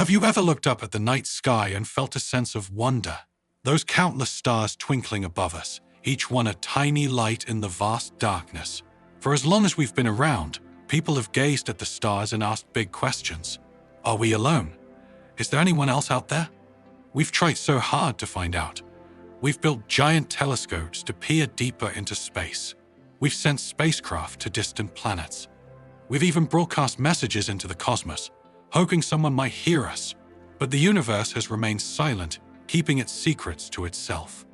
Have you ever looked up at the night sky and felt a sense of wonder? Those countless stars twinkling above us, each one a tiny light in the vast darkness. For as long as we've been around, people have gazed at the stars and asked big questions. Are we alone? Is there anyone else out there? We've tried so hard to find out. We've built giant telescopes to peer deeper into space. We've sent spacecraft to distant planets. We've even broadcast messages into the cosmos, hoping someone might hear us. But the universe has remained silent, keeping its secrets to itself.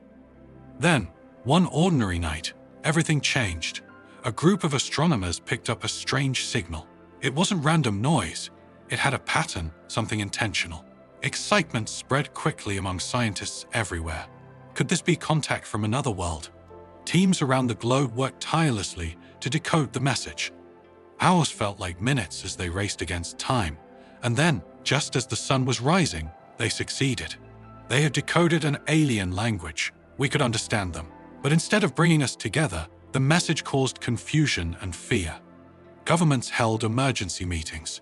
Then, one ordinary night, everything changed. A group of astronomers picked up a strange signal. It wasn't random noise. It had a pattern, something intentional. Excitement spread quickly among scientists everywhere. Could this be contact from another world? Teams around the globe worked tirelessly to decode the message. Hours felt like minutes as they raced against time. And then, just as the sun was rising, they succeeded. They had decoded an alien language. We could understand them. But instead of bringing us together, the message caused confusion and fear. Governments held emergency meetings.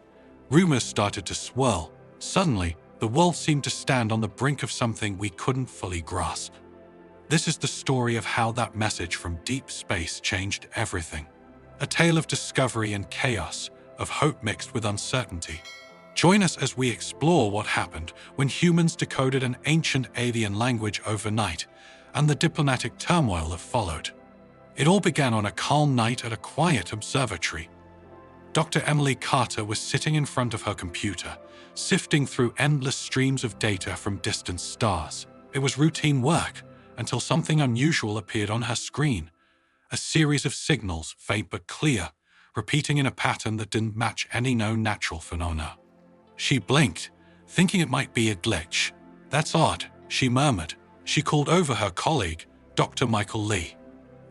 Rumors started to swirl. Suddenly, the world seemed to stand on the brink of something we couldn't fully grasp. This is the story of how that message from deep space changed everything. A tale of discovery and chaos, of hope mixed with uncertainty. Join us as we explore what happened when humans decoded an ancient alien language overnight and the diplomatic turmoil that followed. It all began on a calm night at a quiet observatory. Dr. Emily Carter was sitting in front of her computer, sifting through endless streams of data from distant stars. It was routine work until something unusual appeared on her screen. A series of signals, faint but clear, repeating in a pattern that didn't match any known natural phenomena. She blinked, thinking it might be a glitch. "That's odd," she murmured. She called over her colleague, Dr. Michael Lee.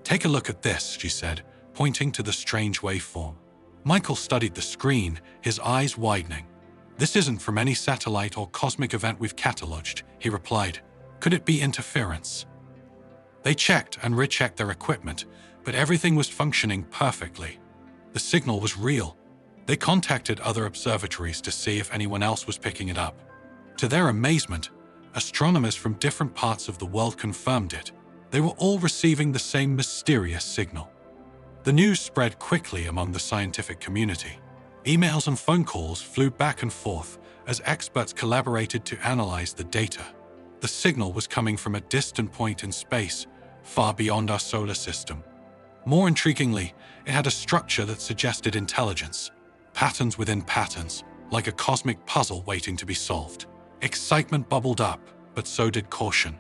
"Take a look at this," she said, pointing to the strange waveform. Michael studied the screen, his eyes widening. "This isn't from any satellite or cosmic event we've cataloged," he replied. "Could it be interference?" They checked and rechecked their equipment, but everything was functioning perfectly. The signal was real. They contacted other observatories to see if anyone else was picking it up. To their amazement, astronomers from different parts of the world confirmed it. They were all receiving the same mysterious signal. The news spread quickly among the scientific community. Emails and phone calls flew back and forth as experts collaborated to analyze the data. The signal was coming from a distant point in space, far beyond our solar system. More intriguingly, it had a structure that suggested intelligence. Patterns within patterns, like a cosmic puzzle waiting to be solved. Excitement bubbled up, but so did caution.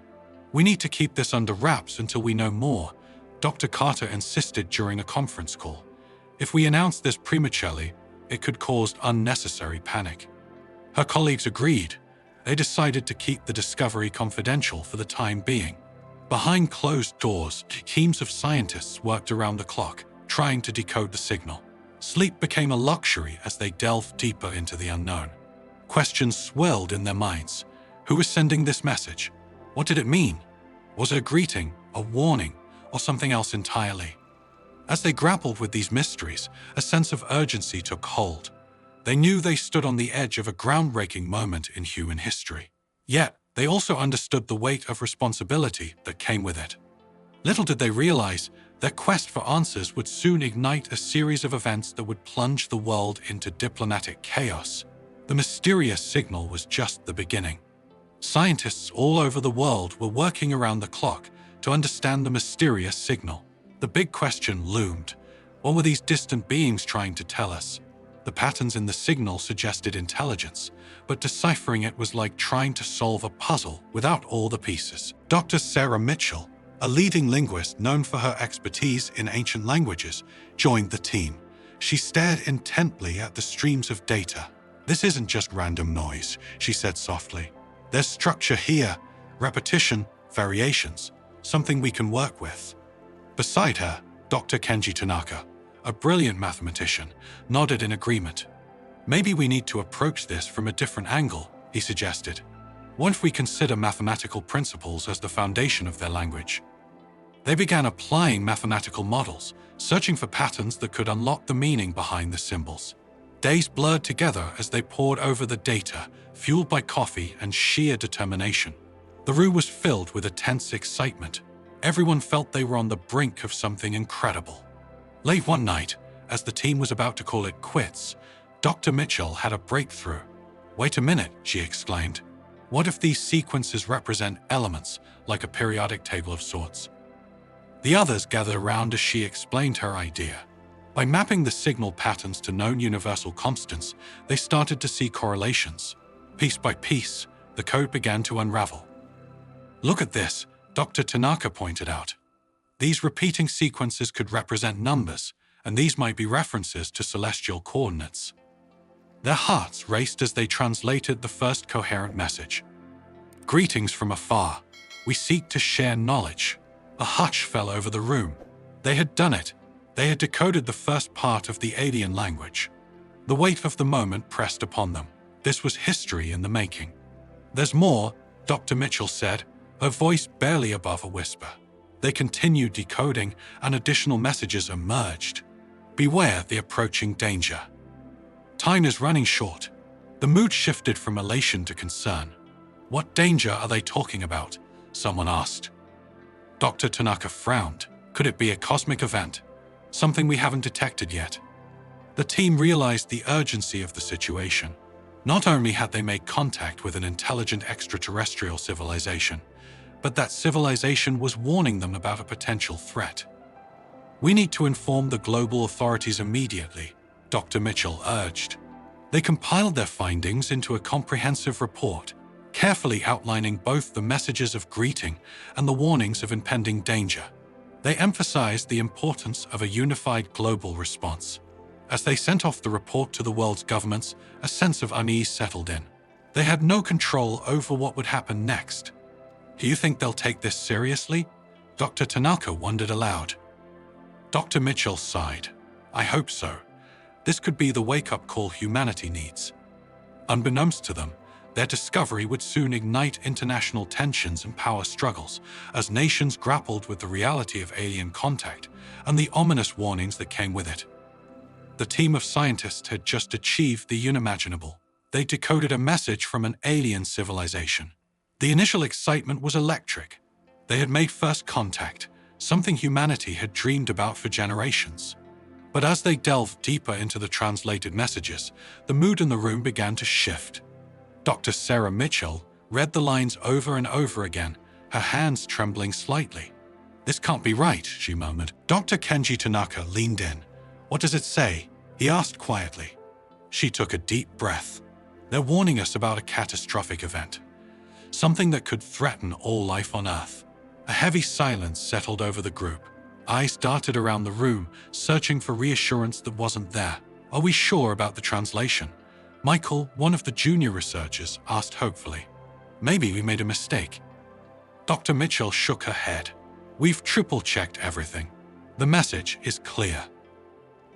"We need to keep this under wraps until we know more," Dr. Carter insisted during a conference call. "If we announce this prematurely, it could cause unnecessary panic." Her colleagues agreed. They decided to keep the discovery confidential for the time being. Behind closed doors, teams of scientists worked around the clock, trying to decode the signal. Sleep became a luxury as they delved deeper into the unknown. Questions swirled in their minds. Who was sending this message? What did it mean? Was it a greeting, a warning, or something else entirely? As they grappled with these mysteries, a sense of urgency took hold. They knew they stood on the edge of a groundbreaking moment in human history. Yet, they also understood the weight of responsibility that came with it. Little did they realize, their quest for answers would soon ignite a series of events that would plunge the world into diplomatic chaos. The mysterious signal was just the beginning. Scientists all over the world were working around the clock to understand the mysterious signal. The big question loomed. What were these distant beings trying to tell us? The patterns in the signal suggested intelligence, but deciphering it was like trying to solve a puzzle without all the pieces. Dr. Sarah Mitchell, a leading linguist known for her expertise in ancient languages, joined the team. She stared intently at the streams of data. "This isn't just random noise," she said softly. "There's structure here, repetition, variations, something we can work with." Beside her, Dr. Kenji Tanaka, a brilliant mathematician, nodded in agreement. "Maybe we need to approach this from a different angle," he suggested. "What if we consider mathematical principles as the foundation of their language?" They began applying mathematical models, searching for patterns that could unlock the meaning behind the symbols. Days blurred together as they pored over the data, fueled by coffee and sheer determination. The room was filled with a tense excitement. Everyone felt they were on the brink of something incredible. Late one night, as the team was about to call it quits, Dr. Mitchell had a breakthrough. "Wait a minute," she exclaimed. "What if these sequences represent elements, like a periodic table of sorts?" The others gathered around as she explained her idea. By mapping the signal patterns to known universal constants, they started to see correlations. Piece by piece, the code began to unravel. "Look at this," Dr. Tanaka pointed out. "These repeating sequences could represent numbers, and these might be references to celestial coordinates." Their hearts raced as they translated the first coherent message. "Greetings from afar. We seek to share knowledge." A hush fell over the room. They had done it. They had decoded the first part of the alien language. The weight of the moment pressed upon them. This was history in the making. "There's more," Dr. Mitchell said, her voice barely above a whisper. They continued decoding, and additional messages emerged. "Beware the approaching danger. Time is running short." The mood shifted from elation to concern. "What danger are they talking about?" someone asked. Dr. Tanaka frowned. Could it be a cosmic event? Something we haven't detected yet? The team realized the urgency of the situation. Not only had they made contact with an intelligent extraterrestrial civilization, but that civilization was warning them about a potential threat. "We need to inform the global authorities immediately," Dr. Mitchell urged. They compiled their findings into a comprehensive report, carefully outlining both the messages of greeting and the warnings of impending danger. They emphasized the importance of a unified global response. As they sent off the report to the world's governments, a sense of unease settled in. They had no control over what would happen next. "Do you think they'll take this seriously?" Dr. Tanaka wondered aloud. Dr. Mitchell sighed. "I hope so. This could be the wake-up call humanity needs." Unbeknownst to them, their discovery would soon ignite international tensions and power struggles as nations grappled with the reality of alien contact and the ominous warnings that came with it. The team of scientists had just achieved the unimaginable. They decoded a message from an alien civilization. The initial excitement was electric. They had made first contact, something humanity had dreamed about for generations. But as they delved deeper into the translated messages, the mood in the room began to shift. Dr. Sarah Mitchell read the lines over and over again, her hands trembling slightly. "This can't be right," she murmured. Dr. Kenji Tanaka leaned in. "What does it say?" he asked quietly. She took a deep breath. "They're warning us about a catastrophic event. Something that could threaten all life on Earth." A heavy silence settled over the group. Eyes darted around the room, searching for reassurance that wasn't there. "Are we sure about the translation?" Michael, one of the junior researchers, asked hopefully. "Maybe we made a mistake." Dr. Mitchell shook her head. "We've triple-checked everything. The message is clear."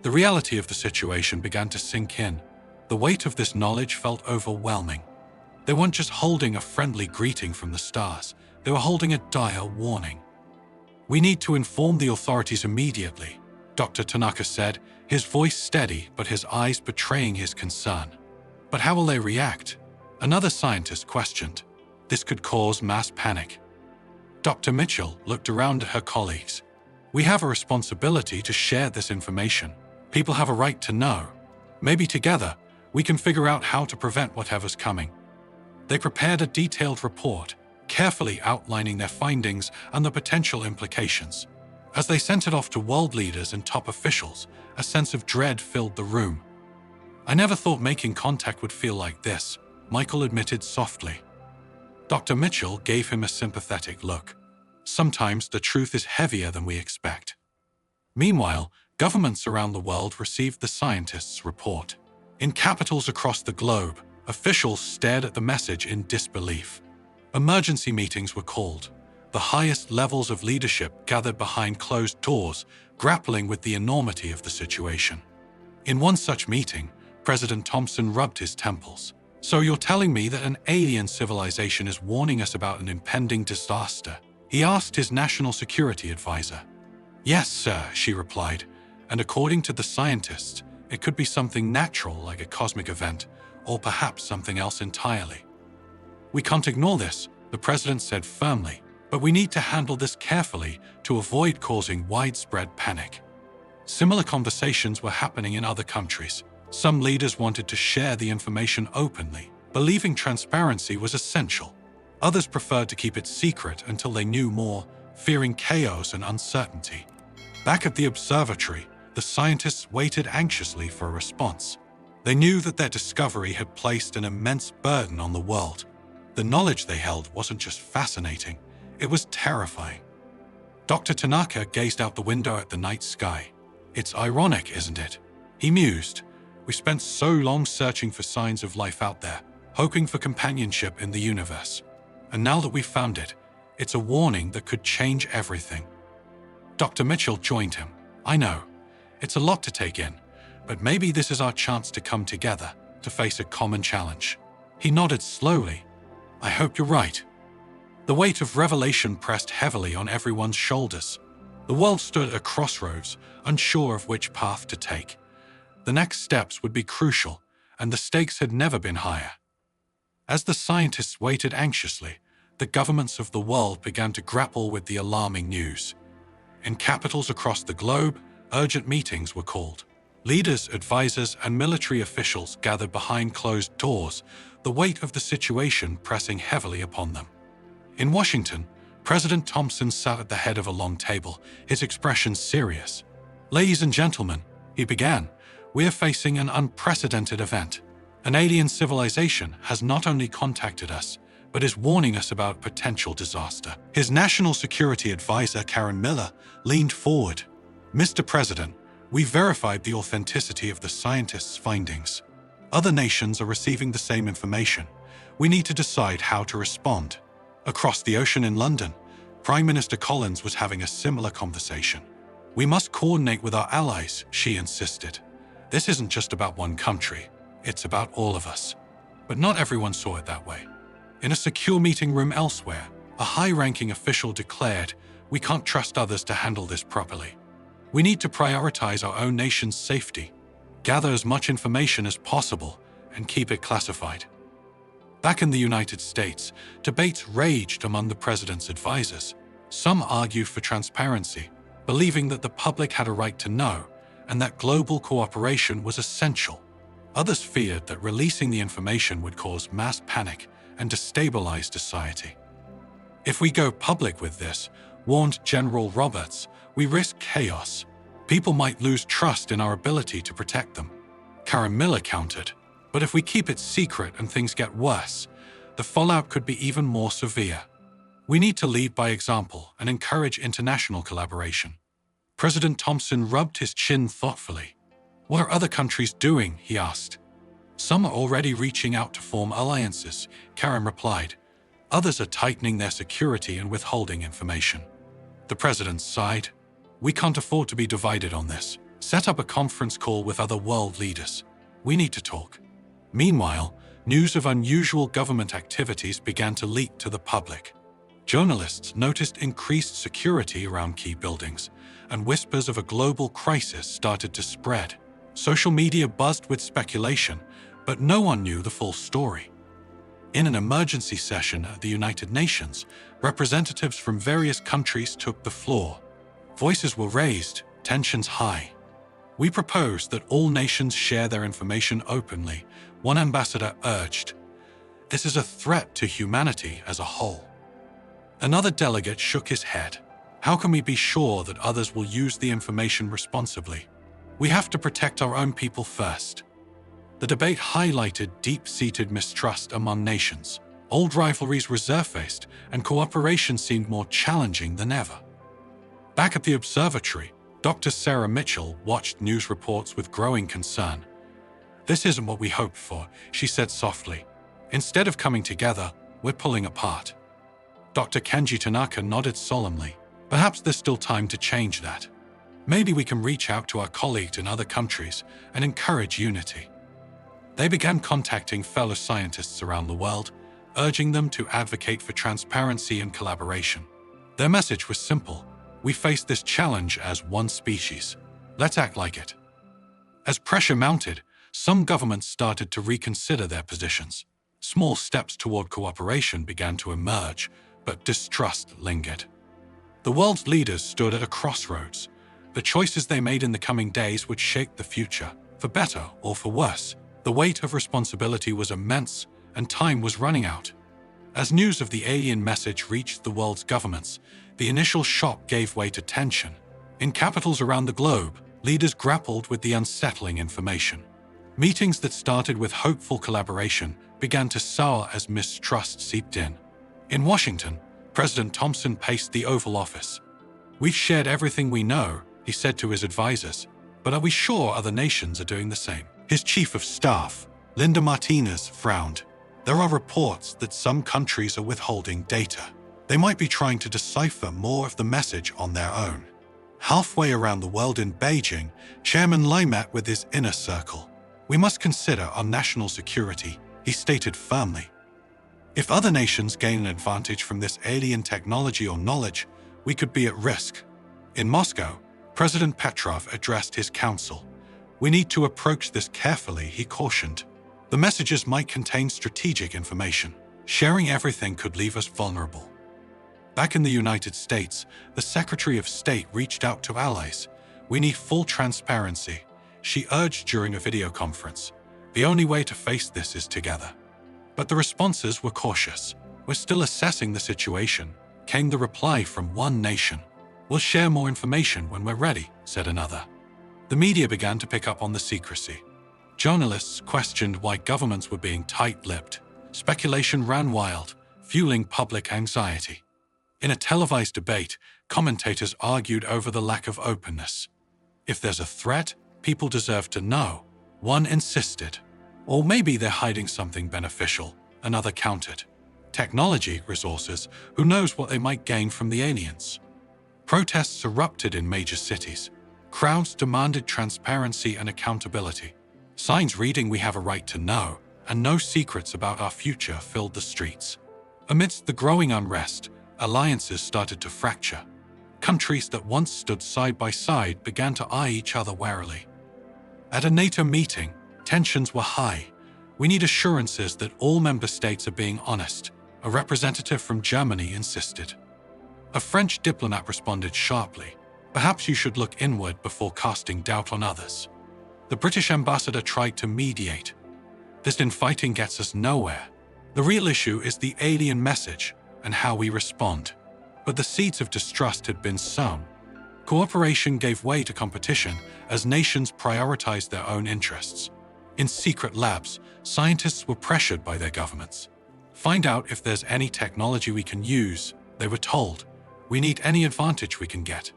The reality of the situation began to sink in. The weight of this knowledge felt overwhelming. They weren't just holding a friendly greeting from the stars. They were holding a dire warning. "We need to inform the authorities immediately," Dr. Tanaka said, his voice steady but his eyes betraying his concern. "But how will they react?" Another scientist questioned. "This could cause mass panic." Dr. Mitchell looked around at her colleagues. "We have a responsibility to share this information. People have a right to know. Maybe together, we can figure out how to prevent whatever's coming." They prepared a detailed report, carefully outlining their findings and the potential implications. As they sent it off to world leaders and top officials, a sense of dread filled the room. "I never thought making contact would feel like this," Michael admitted softly. Dr. Mitchell gave him a sympathetic look. "Sometimes the truth is heavier than we expect." Meanwhile, governments around the world received the scientists' report. In capitals across the globe, officials stared at the message in disbelief. Emergency meetings were called. The highest levels of leadership gathered behind closed doors, grappling with the enormity of the situation. In one such meeting, President Thompson rubbed his temples. "So you're telling me that an alien civilization is warning us about an impending disaster?" he asked his national security advisor. "Yes, sir," she replied, "and according to the scientists, it could be something natural like a cosmic event, or perhaps something else entirely. We can't ignore this, the president said firmly, but we need to handle this carefully to avoid causing widespread panic. Similar conversations were happening in other countries. Some leaders wanted to share the information openly, believing transparency was essential. Others preferred to keep it secret until they knew more, fearing chaos and uncertainty. Back at the observatory, the scientists waited anxiously for a response. They knew that their discovery had placed an immense burden on the world. The knowledge they held wasn't just fascinating, it was terrifying. Dr. Tanaka gazed out the window at the night sky. "It's ironic, isn't it?" he mused. "We spent so long searching for signs of life out there, hoping for companionship in the universe. And now that we've found it, it's a warning that could change everything." Dr. Mitchell joined him. "I know, it's a lot to take in, but maybe this is our chance to come together, to face a common challenge." He nodded slowly. "I hope you're right." The weight of revelation pressed heavily on everyone's shoulders. The world stood at a crossroads, unsure of which path to take. The next steps would be crucial, and the stakes had never been higher. As the scientists waited anxiously, the governments of the world began to grapple with the alarming news. In capitals across the globe, urgent meetings were called. Leaders, advisors, and military officials gathered behind closed doors, the weight of the situation pressing heavily upon them. In Washington, President Thompson sat at the head of a long table, his expression serious. "Ladies and gentlemen," he began, "we are facing an unprecedented event. An alien civilization has not only contacted us, but is warning us about potential disaster." His national security advisor, Karen Miller, leaned forward. "Mr. President, we verified the authenticity of the scientists' findings. Other nations are receiving the same information. We need to decide how to respond." Across the ocean in London, Prime Minister Collins was having a similar conversation. "We must coordinate with our allies," she insisted. "This isn't just about one country, it's about all of us." But not everyone saw it that way. In a secure meeting room elsewhere, a high-ranking official declared, "We can't trust others to handle this properly. We need to prioritize our own nation's safety, gather as much information as possible, and keep it classified." Back in the United States, debates raged among the president's advisors. Some argued for transparency, believing that the public had a right to know and that global cooperation was essential. Others feared that releasing the information would cause mass panic and destabilize society. "If we go public with this," warned General Roberts, "we risk chaos. People might lose trust in our ability to protect them." Karen Miller countered, "But if we keep it secret and things get worse, the fallout could be even more severe. We need to lead by example and encourage international collaboration." President Thompson rubbed his chin thoughtfully. "What are other countries doing?" he asked. "Some are already reaching out to form alliances," Karen replied. "Others are tightening their security and withholding information." The president sighed. "We can't afford to be divided on this. Set up a conference call with other world leaders. We need to talk." Meanwhile, news of unusual government activities began to leak to the public. Journalists noticed increased security around key buildings, and whispers of a global crisis started to spread. Social media buzzed with speculation, but no one knew the full story. In an emergency session at the United Nations, representatives from various countries took the floor. Voices were raised, tensions high. "We propose that all nations share their information openly," one ambassador urged. "This is a threat to humanity as a whole." Another delegate shook his head. "How can we be sure that others will use the information responsibly? We have to protect our own people first." The debate highlighted deep-seated mistrust among nations. Old rivalries resurfaced, and cooperation seemed more challenging than ever. Back at the observatory, Dr. Sarah Mitchell watched news reports with growing concern. "This isn't what we hoped for," she said softly. "Instead of coming together, we're pulling apart." Dr. Kenji Tanaka nodded solemnly. "Perhaps there's still time to change that. Maybe we can reach out to our colleagues in other countries and encourage unity." They began contacting fellow scientists around the world, urging them to advocate for transparency and collaboration. Their message was simple: "We face this challenge as one species. Let's act like it." As pressure mounted, Some governments started to reconsider their positions. Small steps toward cooperation began to emerge, but distrust lingered. The world's leaders stood at a crossroads. The choices they made in the coming days would shape the future, for better or for worse. The weight of responsibility was immense, and time was running out. As news of the alien message reached the world's governments, the initial shock gave way to tension. In capitals around the globe, leaders grappled with the unsettling information. Meetings that started with hopeful collaboration began to sour as mistrust seeped in. In Washington, President Thompson paced the Oval Office. "We've shared everything we know," he said to his advisors, "but are we sure other nations are doing the same?" His chief of staff, Linda Martinez, frowned. "There are reports that some countries are withholding data. They might be trying to decipher more of the message on their own." Halfway around the world in Beijing, Chairman Lai met with his inner circle. "We must consider our national security," he stated firmly. "If other nations gain an advantage from this alien technology or knowledge, we could be at risk." In Moscow, President Petrov addressed his council. "We need to approach this carefully," he cautioned. "The messages might contain strategic information. Sharing everything could leave us vulnerable." Back in the United States, the Secretary of State reached out to allies. "We need full transparency," she urged during a video conference. "The only way to face this is together." But the responses were cautious. "We're still assessing the situation," came the reply from one nation. "We'll share more information when we're ready," said another. The media began to pick up on the secrecy. Journalists questioned why governments were being tight-lipped. Speculation ran wild, fueling public anxiety. In a televised debate, commentators argued over the lack of openness. "If there's a threat, people deserve to know," one insisted. "Or maybe they're hiding something beneficial," another countered. "Technology, resources, who knows what they might gain from the aliens?" Protests erupted in major cities. Crowds demanded transparency and accountability. Signs reading "We have a right to know," and "No secrets about our future" filled the streets. Amidst the growing unrest, alliances started to fracture. Countries that once stood side by side began to eye each other warily. At a NATO meeting, tensions were high. "We need assurances that all member states are being honest," a representative from Germany insisted. A French diplomat responded sharply, "Perhaps you should look inward before casting doubt on others." The British ambassador tried to mediate. "This infighting gets us nowhere. The real issue is the alien message and how we respond." But the seeds of distrust had been sown. Cooperation gave way to competition as nations prioritized their own interests. In secret labs, scientists were pressured by their governments. "Find out if there's any technology we can use," they were told. "We need any advantage we can get."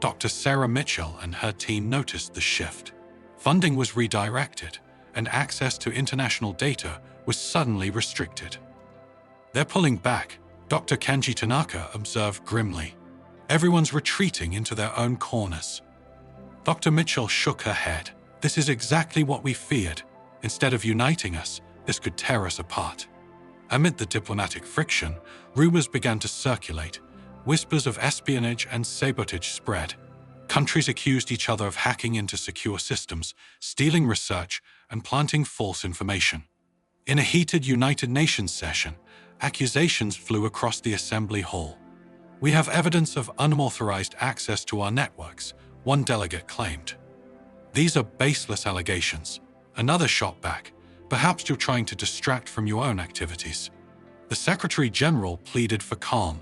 Dr. Sarah Mitchell and her team noticed the shift. Funding was redirected, and access to international data was suddenly restricted. "They're pulling back," Dr. Kenji Tanaka observed grimly. "Everyone's retreating into their own corners." Dr. Mitchell shook her head. "This is exactly what we feared. Instead of uniting us, this could tear us apart." Amid the diplomatic friction, rumors began to circulate. Whispers of espionage and sabotage spread. Countries accused each other of hacking into secure systems, stealing research, and planting false information. In a heated United Nations session, accusations flew across the Assembly Hall. "We have evidence of unauthorized access to our networks," one delegate claimed. "These are baseless allegations," another shot back. "Perhaps you're trying to distract from your own activities." The Secretary General pleaded for calm.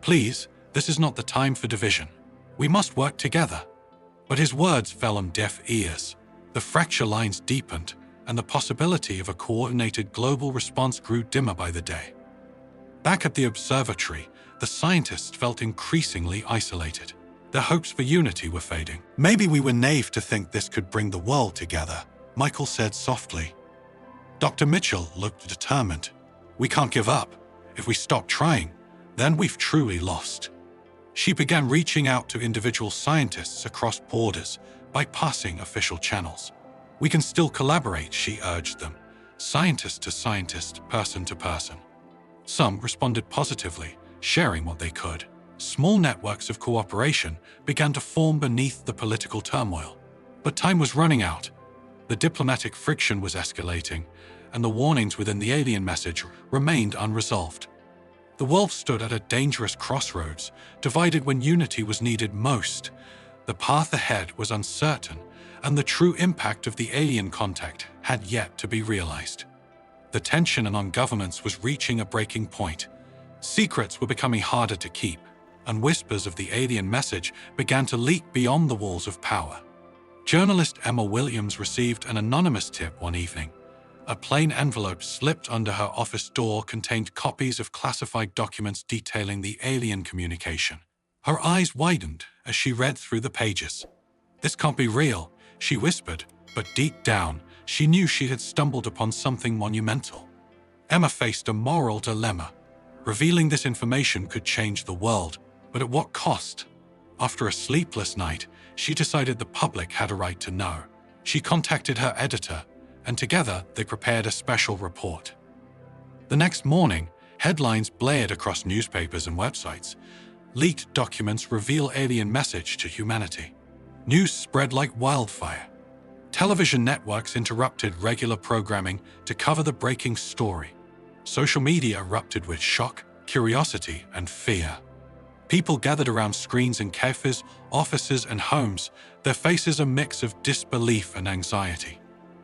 "Please, this is not the time for division. We must work together." But his words fell on deaf ears. The fracture lines deepened, and the possibility of a coordinated global response grew dimmer by the day. Back at the observatory, the scientists felt increasingly isolated. Their hopes for unity were fading. "Maybe we were naive to think this could bring the world together," Michael said softly. Dr. Mitchell looked determined. "We can't give up. If we stop trying, then we've truly lost." She began reaching out to individual scientists across borders, bypassing official channels. "We can still collaborate," she urged them, scientist to scientist, person to person. Some responded positively, sharing what they could. Small networks of cooperation began to form beneath the political turmoil. But time was running out. The diplomatic friction was escalating, and the warnings within the alien message remained unresolved. The world stood at a dangerous crossroads, divided when unity was needed most. The path ahead was uncertain, and the true impact of the alien contact had yet to be realized. The tension among governments was reaching a breaking point. Secrets were becoming harder to keep, and whispers of the alien message began to leak beyond the walls of power. Journalist Emma Williams received an anonymous tip one evening. A plain envelope slipped under her office door contained copies of classified documents detailing the alien communication. Her eyes widened as she read through the pages. "This can't be real," she whispered, but deep down, she knew she had stumbled upon something monumental. Emma faced a moral dilemma. Revealing this information could change the world, but at what cost? After a sleepless night, she decided the public had a right to know. She contacted her editor, and together they prepared a special report. The next morning, headlines blared across newspapers and websites. Leaked documents reveal alien message to humanity. News spread like wildfire. Television networks interrupted regular programming to cover the breaking story. Social media erupted with shock, curiosity, and fear. People gathered around screens in cafes, offices, and homes, their faces a mix of disbelief and anxiety.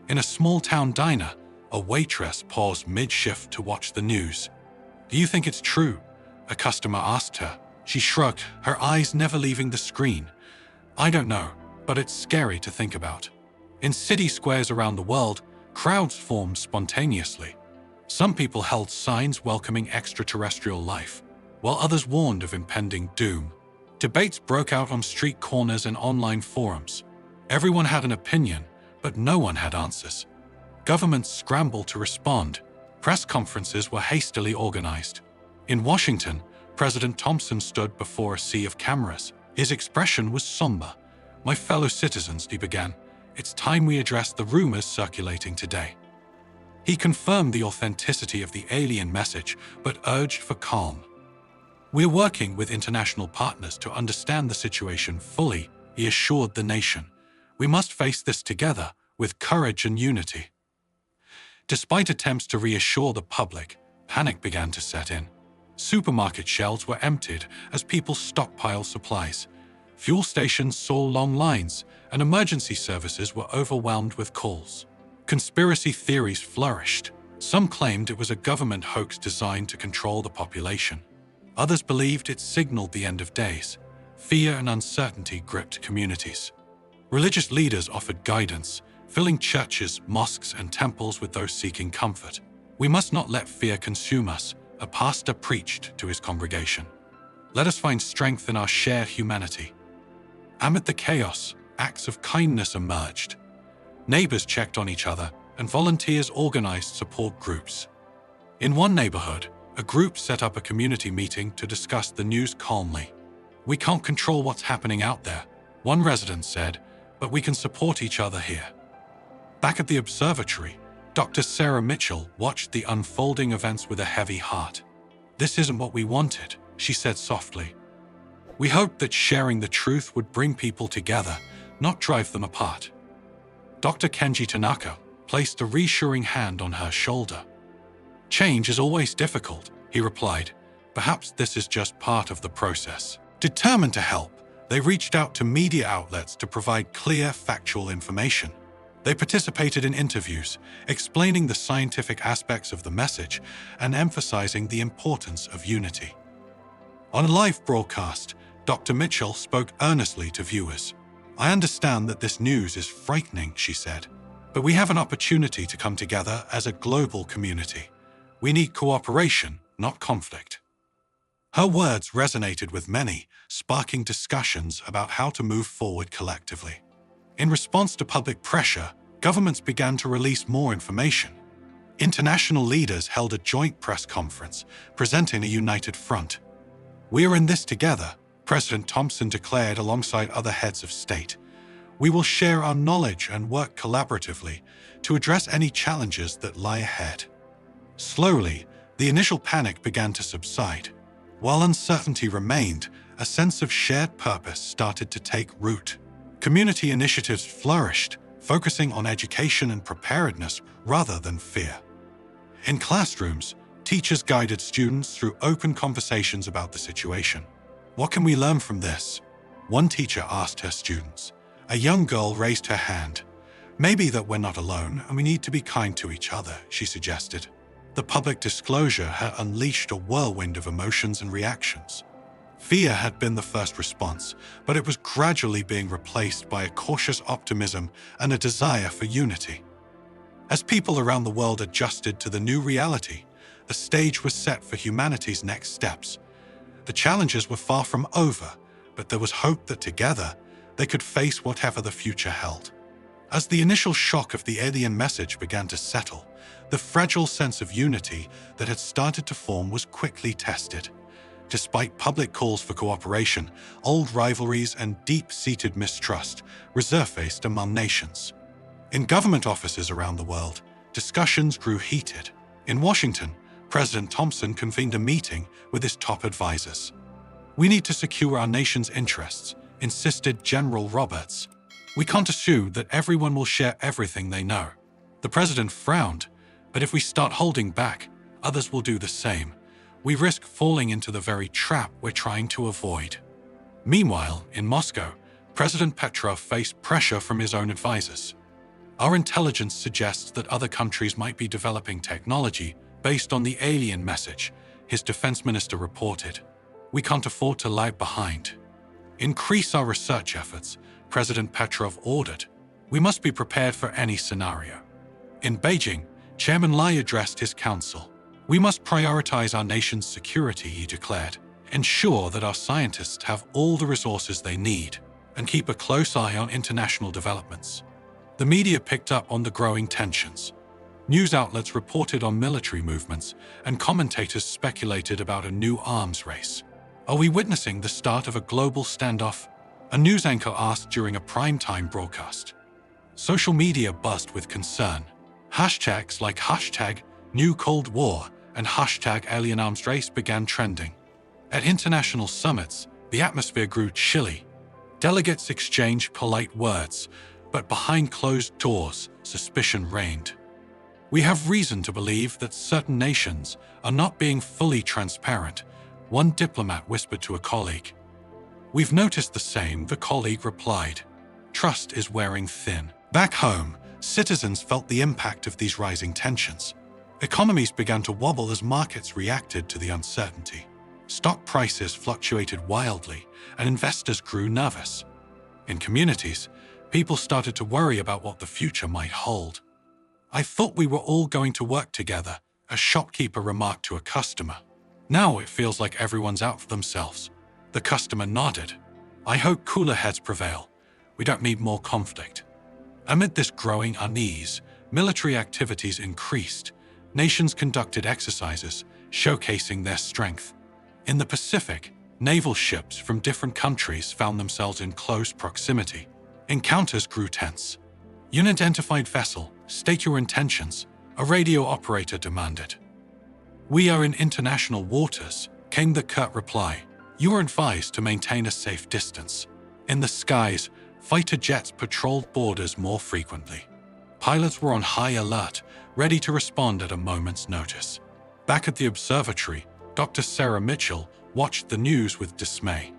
In a small-town diner, a waitress paused mid-shift to watch the news. "Do you think it's true?" a customer asked her. She shrugged, her eyes never leaving the screen. "I don't know, but it's scary to think about." In city squares around the world, crowds formed spontaneously. Some people held signs welcoming extraterrestrial life, while others warned of impending doom. Debates broke out on street corners and online forums. Everyone had an opinion, but no one had answers. Governments scrambled to respond. Press conferences were hastily organized. In Washington, President Thompson stood before a sea of cameras. His expression was somber. "My fellow citizens," he began, "it's time we address the rumors circulating today." He confirmed the authenticity of the alien message, but urged for calm. "We're working with international partners to understand the situation fully," he assured the nation. "We must face this together with courage and unity." Despite attempts to reassure the public, panic began to set in. Supermarket shelves were emptied as people stockpiled supplies. Fuel stations saw long lines, and emergency services were overwhelmed with calls. Conspiracy theories flourished. Some claimed it was a government hoax designed to control the population. Others believed it signaled the end of days. Fear and uncertainty gripped communities. Religious leaders offered guidance, filling churches, mosques, and temples with those seeking comfort. "We must not let fear consume us," a pastor preached to his congregation. "Let us find strength in our shared humanity." Amid the chaos, acts of kindness emerged. Neighbors checked on each other, and volunteers organized support groups. In one neighborhood, a group set up a community meeting to discuss the news calmly. "We can't control what's happening out there," one resident said, "but we can support each other here." Back at the observatory, Dr. Sarah Mitchell watched the unfolding events with a heavy heart. "This isn't what we wanted," she said softly. "We hoped that sharing the truth would bring people together, not drive them apart." Dr. Kenji Tanaka placed a reassuring hand on her shoulder. "Change is always difficult," he replied. "Perhaps this is just part of the process." Determined to help, they reached out to media outlets to provide clear, factual information. They participated in interviews, explaining the scientific aspects of the message and emphasizing the importance of unity. On a live broadcast, Dr. Mitchell spoke earnestly to viewers. "I understand that this news is frightening," she said, "but we have an opportunity to come together as a global community. We need cooperation, not conflict." Her words resonated with many, sparking discussions about how to move forward collectively. In response to public pressure, governments began to release more information. International leaders held a joint press conference, presenting a united front. "We are in this together," President Thompson declared alongside other heads of state. "We will share our knowledge and work collaboratively to address any challenges that lie ahead." Slowly, the initial panic began to subside. While uncertainty remained, a sense of shared purpose started to take root. Community initiatives flourished, focusing on education and preparedness rather than fear. In classrooms, teachers guided students through open conversations about the situation. What can we learn from this? One teacher asked her students. A young girl raised her hand. Maybe that we're not alone and we need to be kind to each other, she suggested. The public disclosure had unleashed a whirlwind of emotions and reactions. Fear had been the first response, but it was gradually being replaced by a cautious optimism and a desire for unity. As people around the world adjusted to the new reality, the stage was set for humanity's next steps. The challenges were far from over, but there was hope that together they could face whatever the future held. As the initial shock of the alien message began to settle, the fragile sense of unity that had started to form was quickly tested. Despite public calls for cooperation, old rivalries and deep-seated mistrust resurfaced among nations. In government offices around the world, discussions grew heated. In Washington, President Thompson convened a meeting with his top advisors. "We need to secure our nation's interests," insisted General Roberts. "We can't assume that everyone will share everything they know." The president frowned, but if we start holding back, others will do the same. We risk falling into the very trap we're trying to avoid. Meanwhile, in Moscow, President Petrov faced pressure from his own advisors. "Our intelligence suggests that other countries might be developing technology based on the alien message," his defense minister reported. "We can't afford to lag behind. Increase our research efforts," President Petrov ordered. "We must be prepared for any scenario." In Beijing, Chairman Lai addressed his council. "We must prioritize our nation's security," he declared, "ensure that our scientists have all the resources they need, and keep a close eye on international developments." The media picked up on the growing tensions. News outlets reported on military movements, and commentators speculated about a new arms race. "Are we witnessing the start of a global standoff?" a news anchor asked during a primetime broadcast. Social media buzzed with concern. Hashtags like #New Cold War and #Alien Arms Race began trending. At international summits, the atmosphere grew chilly. Delegates exchanged polite words, but behind closed doors, suspicion reigned. "We have reason to believe that certain nations are not being fully transparent," one diplomat whispered to a colleague. "We've noticed the same," the colleague replied. "Trust is wearing thin." Back home, citizens felt the impact of these rising tensions. Economies began to wobble as markets reacted to the uncertainty. Stock prices fluctuated wildly, and investors grew nervous. In communities, people started to worry about what the future might hold. "I thought we were all going to work together," a shopkeeper remarked to a customer. "Now it feels like everyone's out for themselves." The customer nodded. "I hope cooler heads prevail. We don't need more conflict." Amid this growing unease, military activities increased. Nations conducted exercises, showcasing their strength. In the Pacific, naval ships from different countries found themselves in close proximity. Encounters grew tense. "Unidentified vessel, state your intentions," a radio operator demanded. "We are in international waters," came the curt reply. "You are advised to maintain a safe distance." In the skies, fighter jets patrolled borders more frequently. Pilots were on high alert, ready to respond at a moment's notice. Back at the observatory, Dr. Sarah Mitchell watched the news with dismay.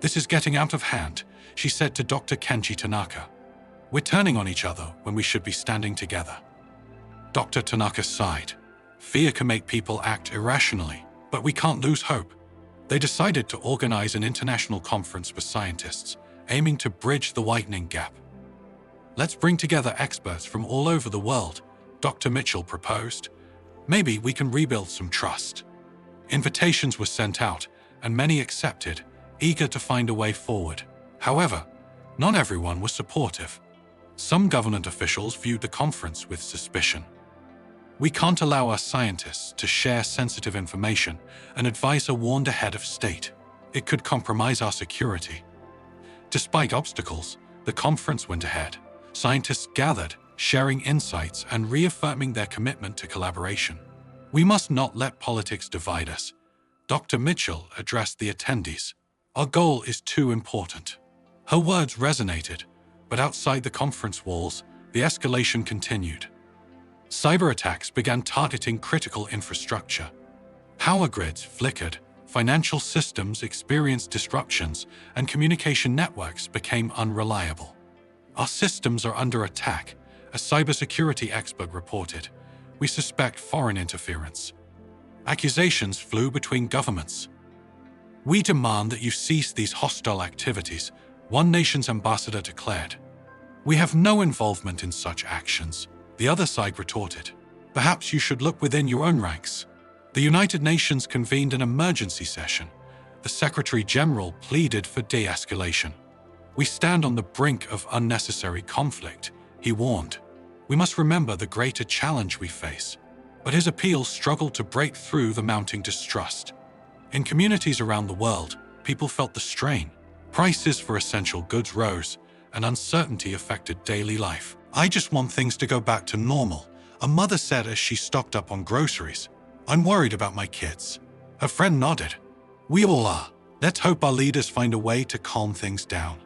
"This is getting out of hand," she said to Dr. Kenji Tanaka. "We're turning on each other when we should be standing together." Dr. Tanaka sighed. "Fear can make people act irrationally, but we can't lose hope." They decided to organize an international conference for scientists, aiming to bridge the widening gap. "Let's bring together experts from all over the world," Dr. Mitchell proposed. "Maybe we can rebuild some trust." Invitations were sent out, and many accepted, eager to find a way forward. However, not everyone was supportive. Some government officials viewed the conference with suspicion. "We can't allow our scientists to share sensitive information," an advisor warned a head of state. "It could compromise our security." Despite obstacles, the conference went ahead. Scientists gathered, sharing insights and reaffirming their commitment to collaboration. "We must not let politics divide us," Dr. Mitchell addressed the attendees. "Our goal is too important." Her words resonated, but outside the conference walls, the escalation continued. Cyber attacks began targeting critical infrastructure. Power grids flickered, financial systems experienced disruptions, and communication networks became unreliable. "Our systems are under attack," a cybersecurity expert reported. "We suspect foreign interference." Accusations flew between governments. "We demand that you cease these hostile activities," one nation's ambassador declared. "We have no involvement in such actions," the other side retorted. "Perhaps you should look within your own ranks." The United Nations convened an emergency session. The Secretary General pleaded for de-escalation. "We stand on the brink of unnecessary conflict," he warned. "We must remember the greater challenge we face." But his appeal struggled to break through the mounting distrust. In communities around the world, people felt the strain. Prices for essential goods rose, and uncertainty affected daily life. "I just want things to go back to normal," a mother said as she stocked up on groceries. "I'm worried about my kids." Her friend nodded. "We all are. Let's hope our leaders find a way to calm things down."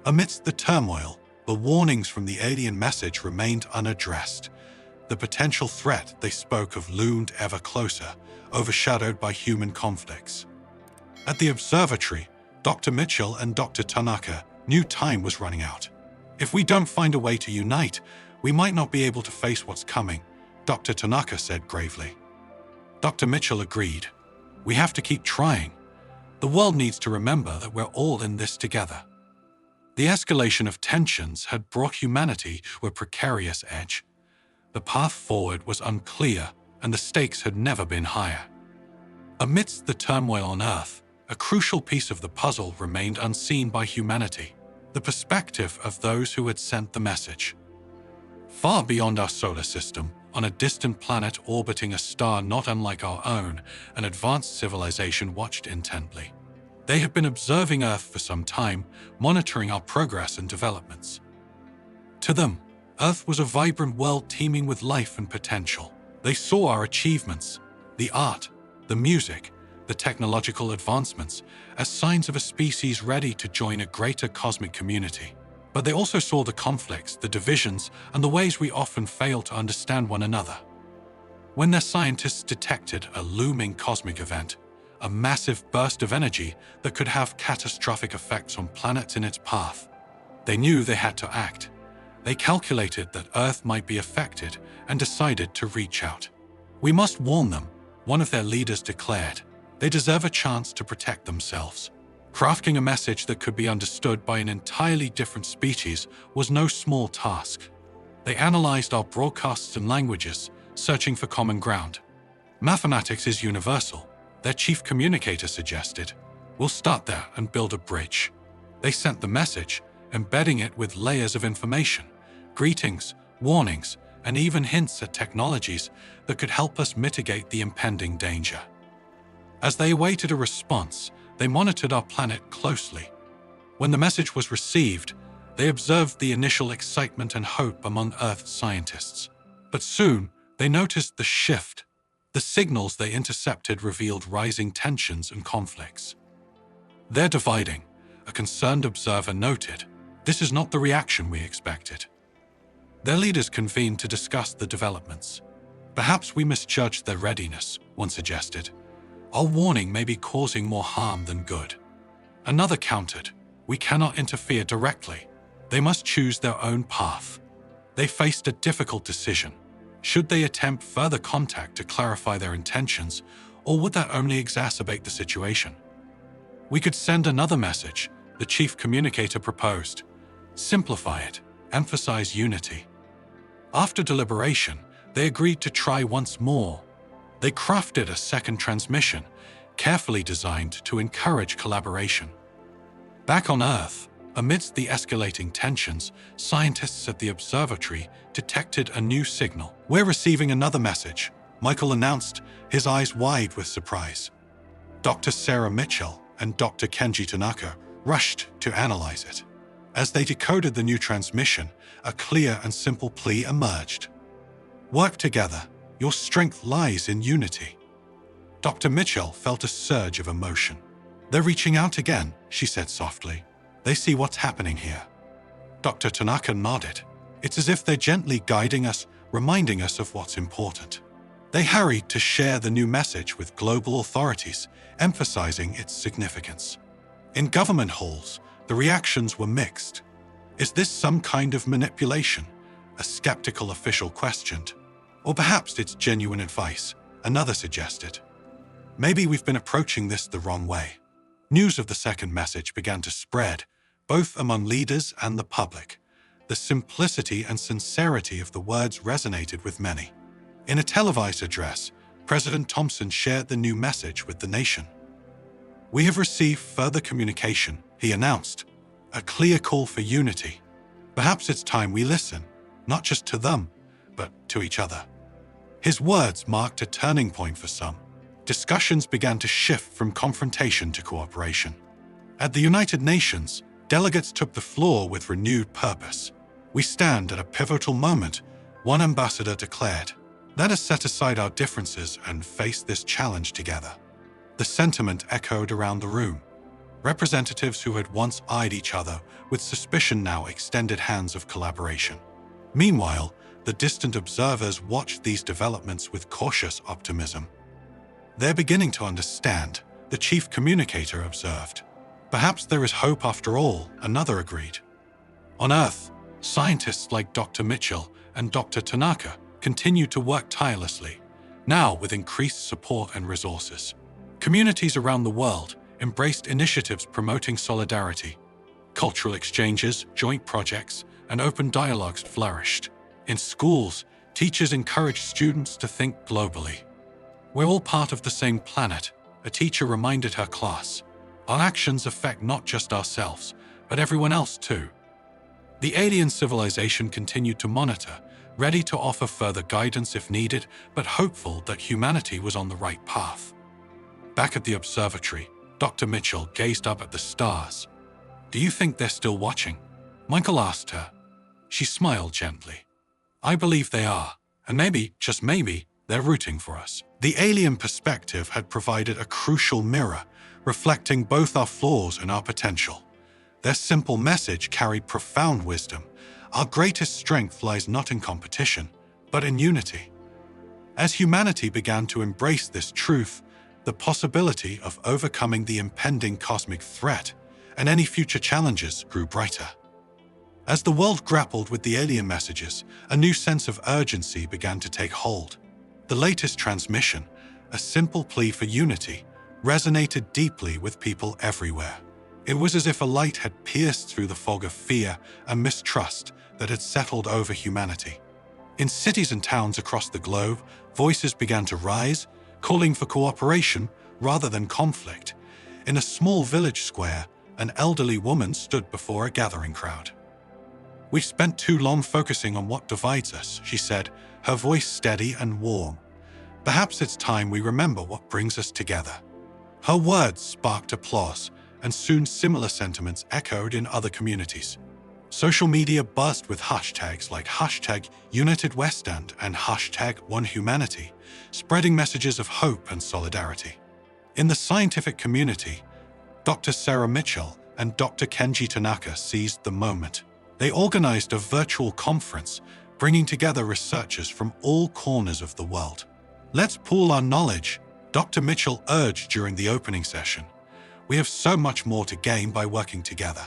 Amidst the turmoil, the warnings from the alien message remained unaddressed. The potential threat they spoke of loomed ever closer, overshadowed by human conflicts. At the observatory, Dr. Mitchell and Dr. Tanaka knew time was running out. "If we don't find a way to unite, we might not be able to face what's coming," Dr. Tanaka said gravely. Dr. Mitchell agreed. "We have to keep trying. The world needs to remember that we're all in this together." The escalation of tensions had brought humanity to a precarious edge. The path forward was unclear, and the stakes had never been higher. Amidst the turmoil on Earth, a crucial piece of the puzzle remained unseen by humanity: the perspective of those who had sent the message. Far beyond our solar system, on a distant planet orbiting a star not unlike our own, an advanced civilization watched intently. They had been observing Earth for some time, monitoring our progress and developments. To them, Earth was a vibrant world teeming with life and potential. They saw our achievements, the art, the music, the technological advancements, as signs of a species ready to join a greater cosmic community. But they also saw the conflicts, the divisions, and the ways we often fail to understand one another. When their scientists detected a looming cosmic event, a massive burst of energy that could have catastrophic effects on planets in its path, they knew they had to act. They calculated that Earth might be affected and decided to reach out. "We must warn them," one of their leaders declared. "They deserve a chance to protect themselves." Crafting a message that could be understood by an entirely different species was no small task. They analyzed our broadcasts and languages, searching for common ground. "Mathematics is universal," their chief communicator suggested. "We'll start there and build a bridge." They sent the message, embedding it with layers of information, greetings, warnings, and even hints at technologies that could help us mitigate the impending danger. As they awaited a response, they monitored our planet closely. When the message was received, they observed the initial excitement and hope among Earth scientists. But soon, they noticed the shift. The signals they intercepted revealed rising tensions and conflicts. "They're dividing," a concerned observer noted. "This is not the reaction we expected." Their leaders convened to discuss the developments. "Perhaps we misjudged their readiness," one suggested. "Our warning may be causing more harm than good." Another countered, "We cannot interfere directly. They must choose their own path." They faced a difficult decision. Should they attempt further contact to clarify their intentions, or would that only exacerbate the situation? "We could send another message," the chief communicator proposed. "Simplify it, emphasize unity." After deliberation, they agreed to try once more. They crafted a second transmission, carefully designed to encourage collaboration. Back on Earth, amidst the escalating tensions, scientists at the observatory detected a new signal. "We're receiving another message," Michael announced, his eyes wide with surprise. Dr. Sarah Mitchell and Dr. Kenji Tanaka rushed to analyze it. As they decoded the new transmission, a clear and simple plea emerged. "Work together. Your strength lies in unity." Dr. Mitchell felt a surge of emotion. "They're reaching out again," she said softly. "They see what's happening here." Dr. Tanaka nodded. It's as if they're gently guiding us, reminding us of what's important. They hurried to share the new message with global authorities, emphasizing its significance. In government halls, the reactions were mixed. Is this some kind of manipulation? A skeptical official questioned. Or perhaps it's genuine advice, another suggested. Maybe we've been approaching this the wrong way. News of the second message began to spread, both among leaders and the public. The simplicity and sincerity of the words resonated with many. In a televised address, President Thompson shared the new message with the nation. "We have received further communication," he announced, "a clear call for unity. Perhaps it's time we listen, not just to them, but to each other." His words marked a turning point for some. Discussions began to shift from confrontation to cooperation. At the United Nations, delegates took the floor with renewed purpose. "We stand at a pivotal moment," one ambassador declared. "Let us set aside our differences and face this challenge together." The sentiment echoed around the room. Representatives who had once eyed each other with suspicion now extended hands of collaboration. Meanwhile, the distant observers watched these developments with cautious optimism. "They're beginning to understand," the chief communicator observed. "Perhaps there is hope after all," another agreed. On Earth, scientists like Dr. Mitchell and Dr. Tanaka continued to work tirelessly, now with increased support and resources. Communities around the world embraced initiatives promoting solidarity. Cultural exchanges, joint projects, and open dialogues flourished. In schools, teachers encouraged students to think globally. "We're all part of the same planet," a teacher reminded her class. "Our actions affect not just ourselves, but everyone else too." The alien civilization continued to monitor, ready to offer further guidance if needed, but hopeful that humanity was on the right path. Back at the observatory, Dr. Mitchell gazed up at the stars. "Do you think they're still watching?" Michael asked her. She smiled gently. "I believe they are, and maybe, just maybe, they're rooting for us." The alien perspective had provided a crucial mirror, reflecting both our flaws and our potential. Their simple message carried profound wisdom. Our greatest strength lies not in competition, but in unity. As humanity began to embrace this truth, the possibility of overcoming the impending cosmic threat and any future challenges grew brighter. As the world grappled with the alien messages, a new sense of urgency began to take hold. The latest transmission, a simple plea for unity, resonated deeply with people everywhere. It was as if a light had pierced through the fog of fear and mistrust that had settled over humanity. In cities and towns across the globe, voices began to rise, calling for cooperation rather than conflict. In a small village square, an elderly woman stood before a gathering crowd. "We've spent too long focusing on what divides us," she said, her voice steady and warm. "Perhaps it's time we remember what brings us together." Her words sparked applause, and soon similar sentiments echoed in other communities. Social media buzzed with hashtags like #UnitedWestEnd and #OneHumanity, spreading messages of hope and solidarity. In the scientific community, Dr. Sarah Mitchell and Dr. Kenji Tanaka seized the moment. They organized a virtual conference, bringing together researchers from all corners of the world. "Let's pool our knowledge," Dr. Mitchell urged during the opening session. "We have so much more to gain by working together."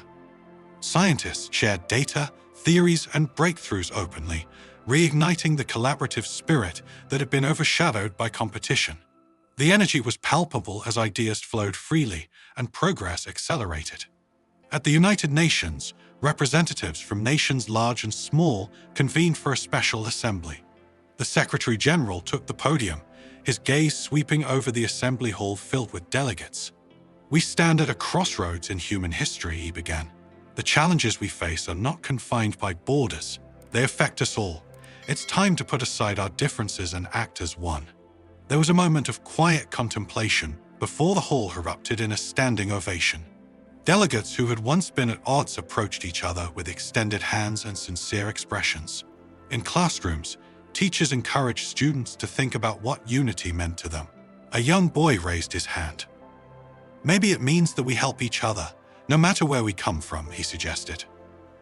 Scientists shared data, theories, and breakthroughs openly, reigniting the collaborative spirit that had been overshadowed by competition. The energy was palpable as ideas flowed freely and progress accelerated. At the United Nations, representatives from nations large and small convened for a special assembly. The Secretary General took the podium, his gaze sweeping over the assembly hall filled with delegates. "We stand at a crossroads in human history," he began. "The challenges we face are not confined by borders. They affect us all. It's time to put aside our differences and act as one." There was a moment of quiet contemplation before the hall erupted in a standing ovation. Delegates who had once been at odds approached each other with extended hands and sincere expressions. In classrooms, teachers encouraged students to think about what unity meant to them. A young boy raised his hand. "Maybe it means that we help each other, no matter where we come from," he suggested.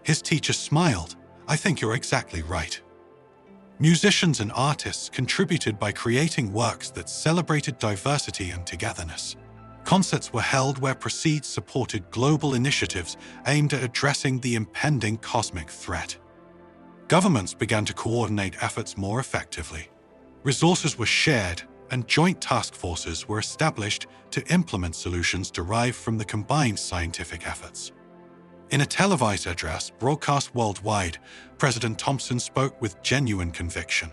His teacher smiled, I think you're exactly right. Musicians and artists contributed by creating works that celebrated diversity and togetherness. Concerts were held where proceeds supported global initiatives aimed at addressing the impending cosmic threat. Governments began to coordinate efforts more effectively. Resources were shared, and joint task forces were established to implement solutions derived from the combined scientific efforts. In a televised address broadcast worldwide, President Thompson spoke with genuine conviction.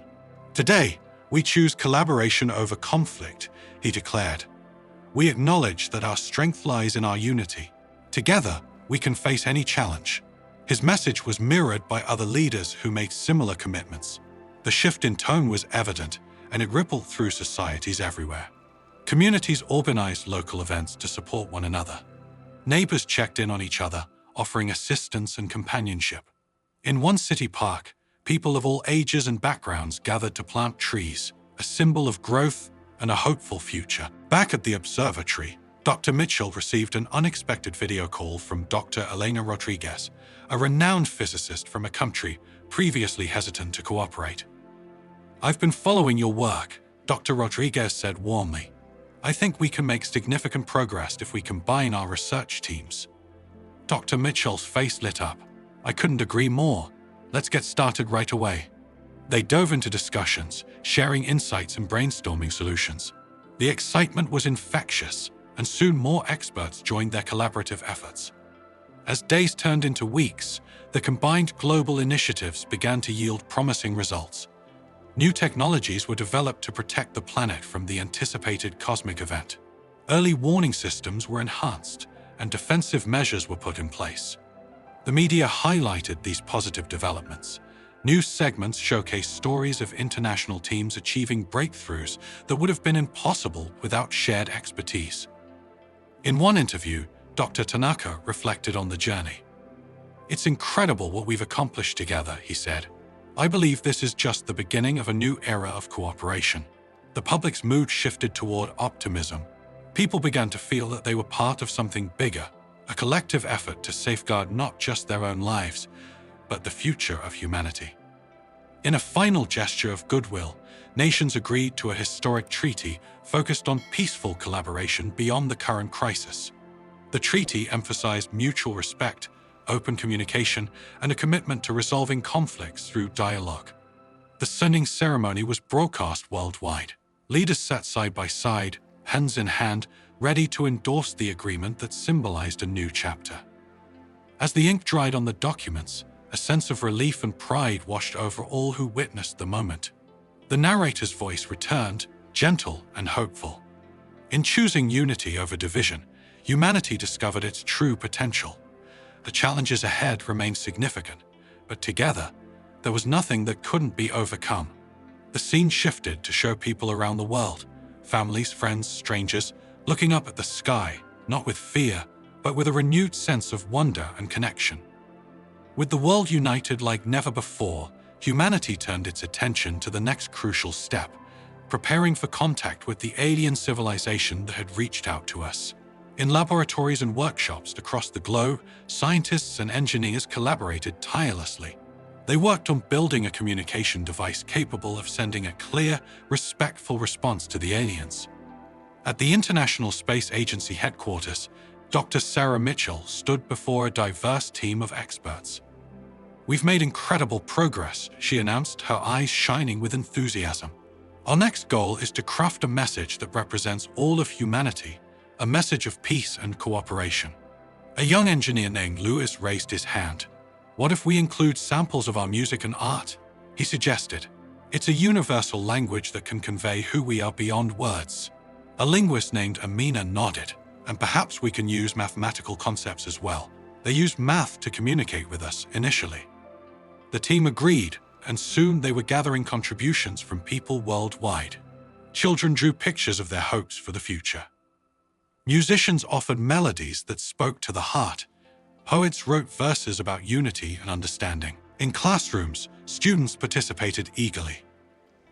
"Today, we choose collaboration over conflict," he declared. "We acknowledge that our strength lies in our unity. Together, we can face any challenge." His message was mirrored by other leaders who made similar commitments. The shift in tone was evident, and it rippled through societies everywhere. Communities organized local events to support one another. Neighbors checked in on each other, offering assistance and companionship. In one city park, people of all ages and backgrounds gathered to plant trees, a symbol of growth and a hopeful future. Back at the observatory, Dr. Mitchell received an unexpected video call from Dr. Elena Rodriguez, a renowned physicist from a country previously hesitant to cooperate. "I've been following your work," Dr. Rodriguez said warmly. "I think we can make significant progress if we combine our research teams." Dr. Mitchell's face lit up. "I couldn't agree more. Let's get started right away." They dove into discussions, sharing insights and brainstorming solutions. The excitement was infectious, and soon more experts joined their collaborative efforts. As days turned into weeks, the combined global initiatives began to yield promising results. New technologies were developed to protect the planet from the anticipated cosmic event. Early warning systems were enhanced, and defensive measures were put in place. The media highlighted these positive developments. News segments showcased stories of international teams achieving breakthroughs that would have been impossible without shared expertise. In one interview, Dr. Tanaka reflected on the journey. "It's incredible what we've accomplished together," he said. "I believe this is just the beginning of a new era of cooperation." The public's mood shifted toward optimism. People began to feel that they were part of something bigger, a collective effort to safeguard not just their own lives, but the future of humanity. In a final gesture of goodwill, nations agreed to a historic treaty focused on peaceful collaboration beyond the current crisis. The treaty emphasized mutual respect, open communication, and a commitment to resolving conflicts through dialogue. The signing ceremony was broadcast worldwide. Leaders sat side by side, hands in hand, ready to endorse the agreement that symbolized a new chapter. As the ink dried on the documents, a sense of relief and pride washed over all who witnessed the moment. The narrator's voice returned, gentle and hopeful. In choosing unity over division, humanity discovered its true potential. The challenges ahead remained significant, but together, there was nothing that couldn't be overcome. The scene shifted to show people around the world, families, friends, strangers, looking up at the sky, not with fear, but with a renewed sense of wonder and connection. With the world united like never before, humanity turned its attention to the next crucial step, preparing for contact with the alien civilization that had reached out to us. In laboratories and workshops across the globe, scientists and engineers collaborated tirelessly. They worked on building a communication device capable of sending a clear, respectful response to the aliens. At the International Space Agency headquarters, Dr. Sarah Mitchell stood before a diverse team of experts. "We've made incredible progress," she announced, her eyes shining with enthusiasm. "Our next goal is to craft a message that represents all of humanity, a message of peace and cooperation." A young engineer named Lewis raised his hand. "What if we include samples of our music and art?" he suggested. "It's a universal language that can convey who we are beyond words." A linguist named Amina nodded. "And perhaps we can use mathematical concepts as well." They used math to communicate with us initially. The team agreed, and soon they were gathering contributions from people worldwide. Children drew pictures of their hopes for the future. Musicians offered melodies that spoke to the heart. Poets wrote verses about unity and understanding. In classrooms, students participated eagerly.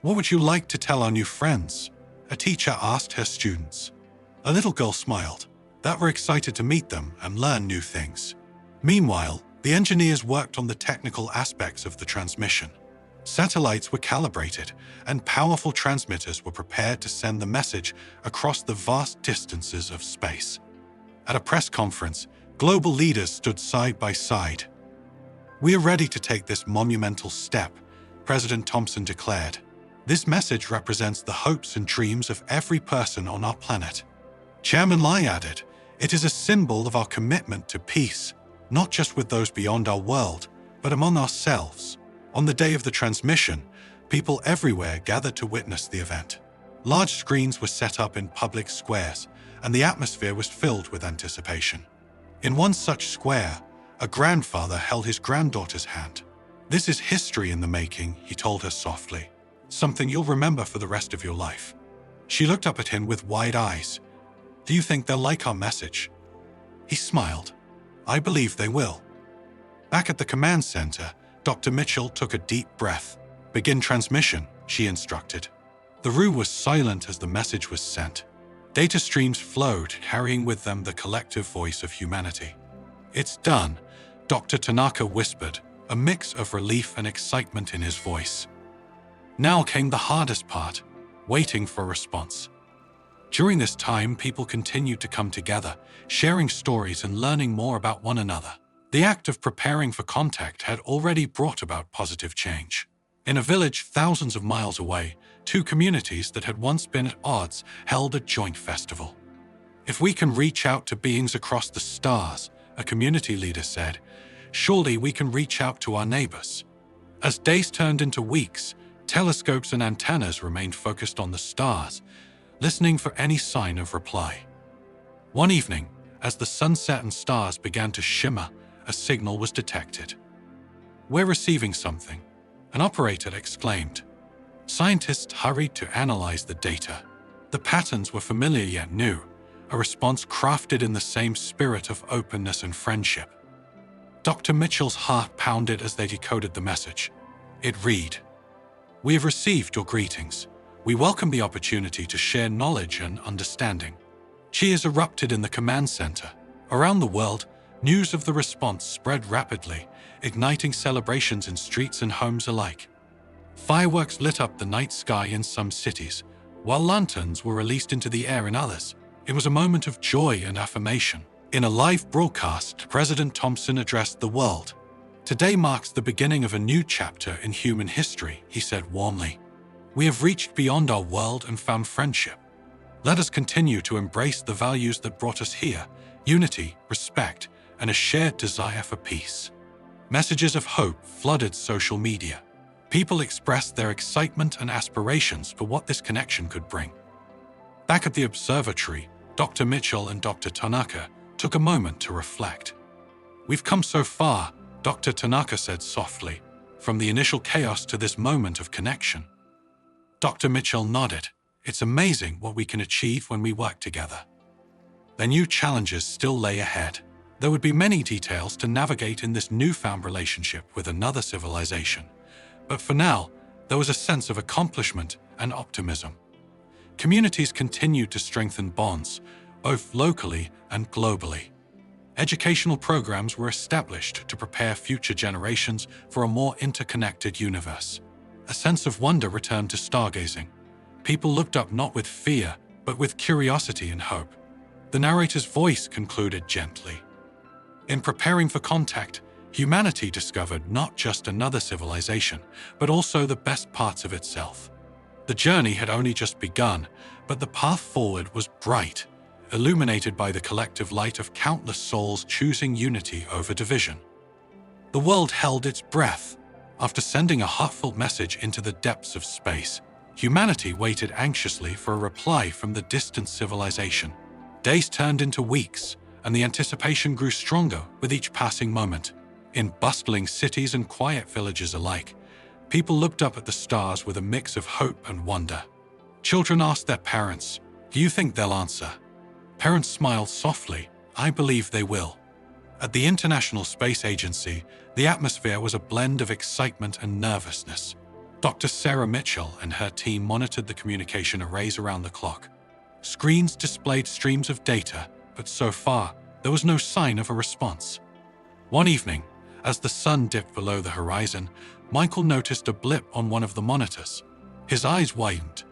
"What would you like to tell our new friends?" a teacher asked her students. A little girl smiled, that we're excited to meet them and learn new things. Meanwhile, The engineers worked on the technical aspects of the transmission. Satellites were calibrated, and powerful transmitters were prepared to send the message across the vast distances of space. At a press conference, global leaders stood side by side. "We are ready to take this monumental step," President Thompson declared. "This message represents the hopes and dreams of every person on our planet." Chairman Lai added, "It is a symbol of our commitment to peace, not just with those beyond our world, but among ourselves." On the day of the transmission, people everywhere gathered to witness the event. Large screens were set up in public squares, and the atmosphere was filled with anticipation. In one such square, a grandfather held his granddaughter's hand. "This is history in the making," he told her softly. "Something you'll remember for the rest of your life." She looked up at him with wide eyes. "Do you think they'll like our message?" He smiled. "I believe they will." Back at the command center, Dr. Mitchell took a deep breath. "Begin transmission," she instructed. The room was silent as the message was sent. Data streams flowed, carrying with them the collective voice of humanity. "It's done," Dr. Tanaka whispered, a mix of relief and excitement in his voice. Now came the hardest part, waiting for a response. During this time, people continued to come together, sharing stories and learning more about one another. The act of preparing for contact had already brought about positive change. In a village thousands of miles away, two communities that had once been at odds held a joint festival. "If we can reach out to beings across the stars," a community leader said, "surely we can reach out to our neighbors." As days turned into weeks, telescopes and antennas remained focused on the stars, listening for any sign of reply. One evening, as the sunset and stars began to shimmer, a signal was detected. "We're receiving something," an operator exclaimed. Scientists hurried to analyze the data. The patterns were familiar yet new, a response crafted in the same spirit of openness and friendship. Dr. Mitchell's heart pounded as they decoded the message. It read, "We have received your greetings. We welcome the opportunity to share knowledge and understanding." Cheers erupted in the command center. Around the world, news of the response spread rapidly, igniting celebrations in streets and homes alike. Fireworks lit up the night sky in some cities, while lanterns were released into the air in others. It was a moment of joy and affirmation. In a live broadcast, President Thompson addressed the world. "Today marks the beginning of a new chapter in human history," he said warmly. "We have reached beyond our world and found friendship. Let us continue to embrace the values that brought us here: unity, respect, and a shared desire for peace." Messages of hope flooded social media. People expressed their excitement and aspirations for what this connection could bring. Back at the observatory, Dr. Mitchell and Dr. Tanaka took a moment to reflect. "We've come so far," Dr. Tanaka said softly, "from the initial chaos to this moment of connection." Dr. Mitchell nodded. "It's amazing what we can achieve when we work together." Their new challenges still lay ahead. There would be many details to navigate in this newfound relationship with another civilization. But for now, there was a sense of accomplishment and optimism. Communities continued to strengthen bonds, both locally and globally. Educational programs were established to prepare future generations for a more interconnected universe. A sense of wonder returned to stargazing. People looked up not with fear, but with curiosity and hope. The narrator's voice concluded gently. In preparing for contact, humanity discovered not just another civilization, but also the best parts of itself. The journey had only just begun, but the path forward was bright, illuminated by the collective light of countless souls choosing unity over division. The world held its breath. After sending a heartfelt message into the depths of space, humanity waited anxiously for a reply from the distant civilization. Days turned into weeks, and the anticipation grew stronger with each passing moment. In bustling cities and quiet villages alike, people looked up at the stars with a mix of hope and wonder. Children asked their parents, "Do you think they'll answer?" Parents smiled softly, "I believe they will." At the International Space Agency, the atmosphere was a blend of excitement and nervousness. Dr. Sarah Mitchell and her team monitored the communication arrays around the clock. Screens displayed streams of data, but so far, there was no sign of a response. One evening, As the sun dipped below the horizon, Michael noticed a blip on one of the monitors. His eyes widened.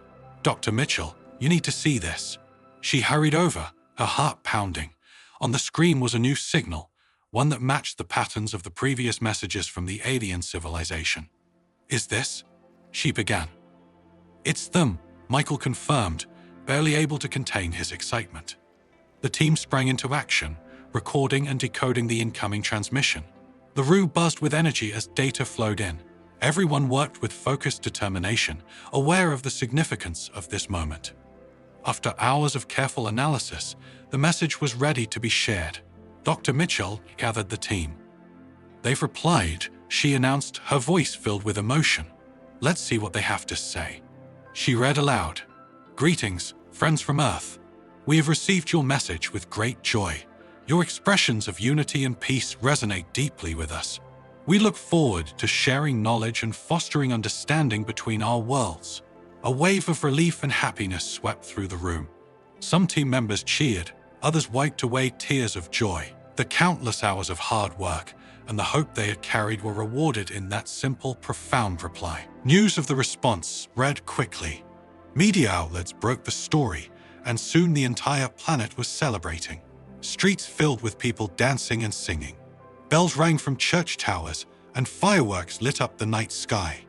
"Dr. Mitchell, you need to see this." She hurried over, her heart pounding. On the screen was a new signal, one that matched the patterns of the previous messages from the alien civilization. "Is this?" she began. "It's them," Michael confirmed, barely able to contain his excitement. The team sprang into action, recording and decoding the incoming transmission. The room buzzed with energy as data flowed in. Everyone worked with focused determination, aware of the significance of this moment. After hours of careful analysis, the message was ready to be shared. Dr. Mitchell gathered the team. "They've replied," she announced, her voice filled with emotion. "Let's see what they have to say." She read aloud. "Greetings, friends from Earth. We have received your message with great joy. Your expressions of unity and peace resonate deeply with us. We look forward to sharing knowledge and fostering understanding between our worlds." A wave of relief and happiness swept through the room. Some team members cheered, others wiped away tears of joy. The countless hours of hard work and the hope they had carried were rewarded in that simple, profound reply. News of the response spread quickly. Media outlets broke the story, and soon the entire planet was celebrating. Streets filled with people dancing and singing. Bells rang from church towers, and fireworks lit up the night sky.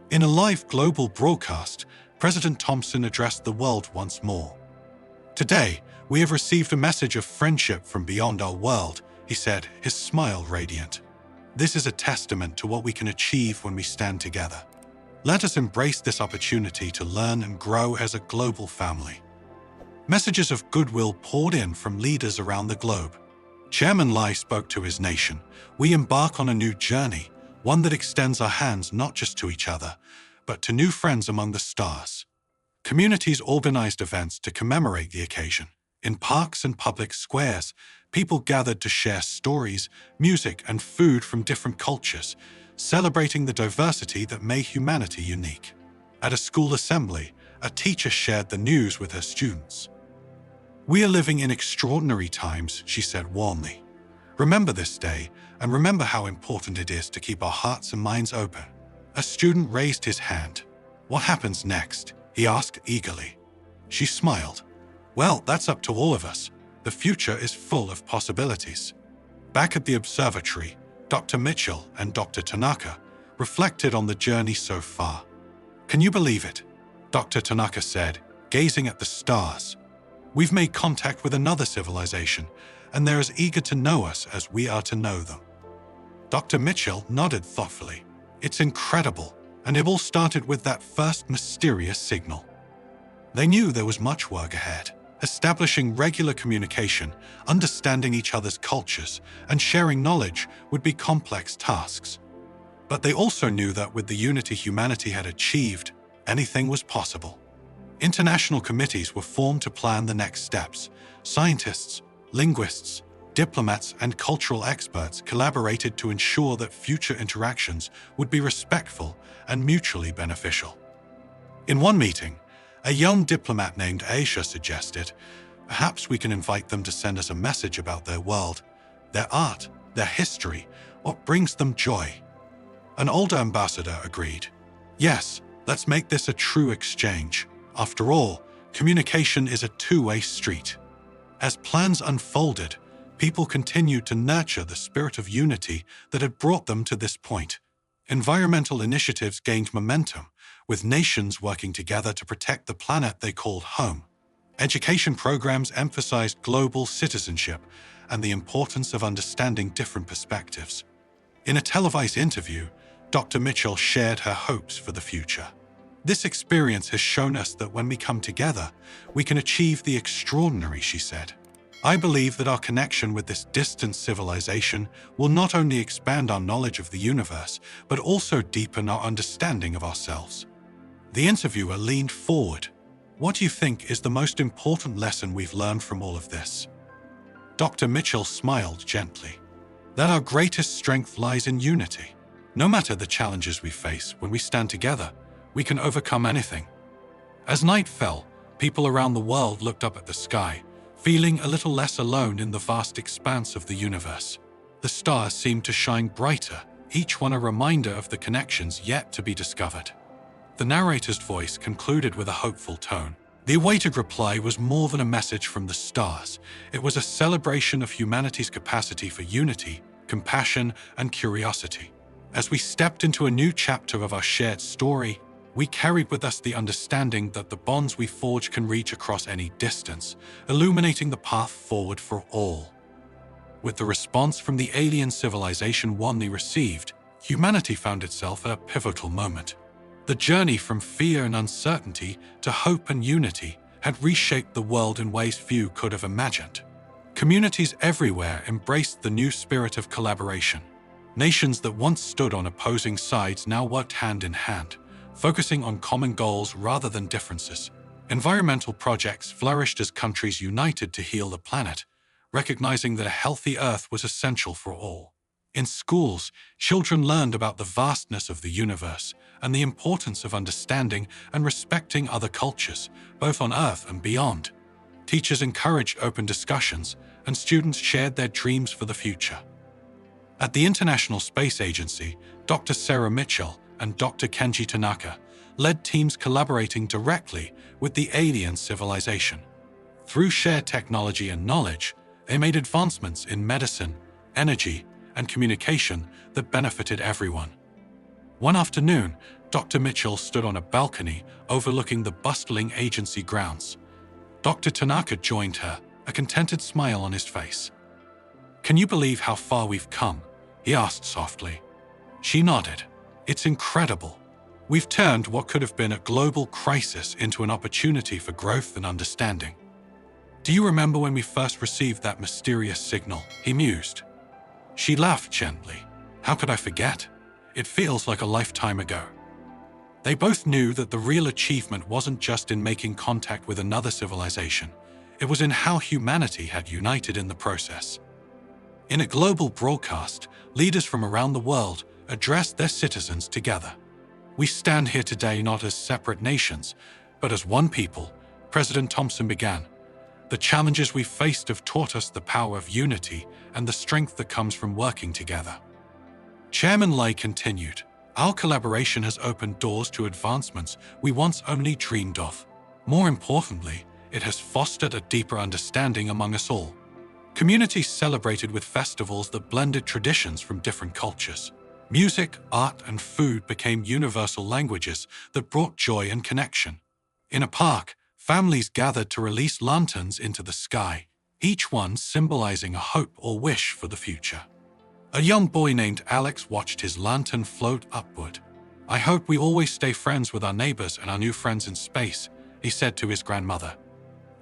In a live global broadcast, President Thompson addressed the world once more. "Today, we have received a message of friendship from beyond our world," he said, his smile radiant. "This is a testament to what we can achieve when we stand together. Let us embrace this opportunity to learn and grow as a global family." Messages of goodwill poured in from leaders around the globe. Chairman Lai spoke to his nation. "We embark on a new journey, one that extends our hands not just to each other, but to new friends among the stars." Communities organized events to commemorate the occasion. In parks and public squares, people gathered to share stories, music, and food from different cultures, celebrating the diversity that made humanity unique. At a school assembly, a teacher shared the news with her students. "We are living in extraordinary times," she said warmly. "Remember this day, and remember how important it is to keep our hearts and minds open." A student raised his hand. "What happens next?" he asked eagerly. She smiled. "Well, that's up to all of us. The future is full of possibilities." Back at the observatory, Dr. Mitchell and Dr. Tanaka reflected on the journey so far. "Can you believe it?" Dr. Tanaka said, gazing at the stars. "We've made contact with another civilization, and they're as eager to know us as we are to know them." Dr. Mitchell nodded thoughtfully. "It's incredible, and it all started with that first mysterious signal." They knew there was much work ahead. Establishing regular communication, understanding each other's cultures, and sharing knowledge would be complex tasks. But they also knew that with the unity humanity had achieved, anything was possible. International committees were formed to plan the next steps. Scientists, linguists, diplomats, and cultural experts collaborated to ensure that future interactions would be respectful and mutually beneficial. In one meeting, a young diplomat named Aisha suggested, "Perhaps we can invite them to send us a message about their world, their art, their history, what brings them joy." An older ambassador agreed. "Yes, let's make this a true exchange. After all, communication is a two-way street." As plans unfolded, people continued to nurture the spirit of unity that had brought them to this point. Environmental initiatives gained momentum, with nations working together to protect the planet they called home. Education programs emphasized global citizenship and the importance of understanding different perspectives. In a televised interview, Dr. Mitchell shared her hopes for the future. "This experience has shown us that when we come together, we can achieve the extraordinary," she said. "I believe that our connection with this distant civilization will not only expand our knowledge of the universe, but also deepen our understanding of ourselves." The interviewer leaned forward. "What do you think is the most important lesson we've learned from all of this?" Dr. Mitchell smiled gently. "That our greatest strength lies in unity. No matter the challenges we face, when we stand together, we can overcome anything." As night fell, people around the world looked up at the sky, feeling a little less alone in the vast expanse of the universe. The stars seemed to shine brighter, each one a reminder of the connections yet to be discovered. The narrator's voice concluded with a hopeful tone. The awaited reply was more than a message from the stars. It was a celebration of humanity's capacity for unity, compassion, and curiosity. As we stepped into a new chapter of our shared story, we carried with us the understanding that the bonds we forge can reach across any distance, illuminating the path forward for all. With the response from the alien civilization Wanli received, humanity found itself at a pivotal moment. The journey from fear and uncertainty to hope and unity had reshaped the world in ways few could have imagined. Communities everywhere embraced the new spirit of collaboration. Nations that once stood on opposing sides now worked hand in hand, focusing on common goals rather than differences. Environmental projects flourished as countries united to heal the planet, recognizing that a healthy Earth was essential for all. In schools, children learned about the vastness of the universe and the importance of understanding and respecting other cultures, both on Earth and beyond. Teachers encouraged open discussions, and students shared their dreams for the future. At the International Space Agency, Dr. Sarah Mitchell and Dr. Kenji Tanaka led teams collaborating directly with the alien civilization. Through shared technology and knowledge, they made advancements in medicine, energy, and communication that benefited everyone. One afternoon, Dr. Mitchell stood on a balcony overlooking the bustling agency grounds. Dr. Tanaka joined her, a contented smile on his face. "Can you believe how far we've come?" he asked softly. She nodded. "It's incredible. We've turned what could have been a global crisis into an opportunity for growth and understanding. Do you remember when we first received that mysterious signal?" he mused. She laughed gently. "How could I forget? It feels like a lifetime ago." They both knew that the real achievement wasn't just in making contact with another civilization. It was in how humanity had united in the process. In a global broadcast, leaders from around the world addressed their citizens together. "We stand here today not as separate nations, but as one people," President Thompson began. "The challenges we've faced have taught us the power of unity and the strength that comes from working together." Chairman Lay continued, "Our collaboration has opened doors to advancements we once only dreamed of. More importantly, it has fostered a deeper understanding among us all. Communities celebrated with festivals that blended traditions from different cultures. Music, art, and food became universal languages that brought joy and connection. In a park, families gathered to release lanterns into the sky, each one symbolizing a hope or wish for the future. A young boy named Alex watched his lantern float upward. "I hope we always stay friends with our neighbors and our new friends in space," he said to his grandmother.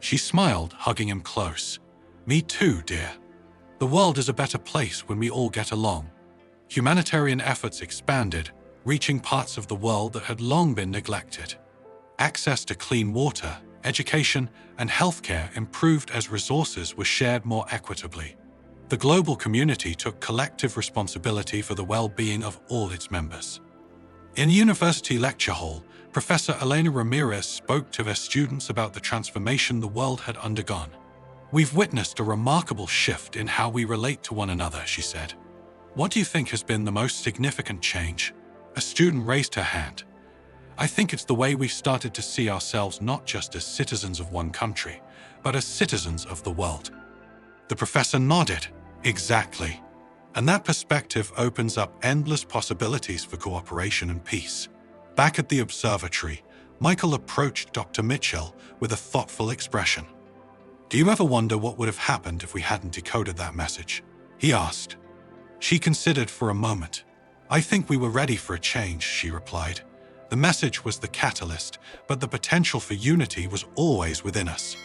She smiled, hugging him close. "Me too, dear. The world is a better place when we all get along." Humanitarian efforts expanded, reaching parts of the world that had long been neglected. Access to clean water, education, and healthcare improved as resources were shared more equitably. The global community took collective responsibility for the well-being of all its members. In a university lecture hall, Professor Elena Ramirez spoke to her students about the transformation the world had undergone. "We've witnessed a remarkable shift in how we relate to one another," she said. "What do you think has been the most significant change?" A student raised her hand. "I think it's the way we've started to see ourselves not just as citizens of one country, but as citizens of the world." The professor nodded. "Exactly. And that perspective opens up endless possibilities for cooperation and peace." Back at the observatory, Michael approached Dr. Mitchell with a thoughtful expression. "Do you ever wonder what would have happened if we hadn't decoded that message?" he asked. She considered for a moment. "I think we were ready for a change," she replied. "The message was the catalyst, but the potential for unity was always within us."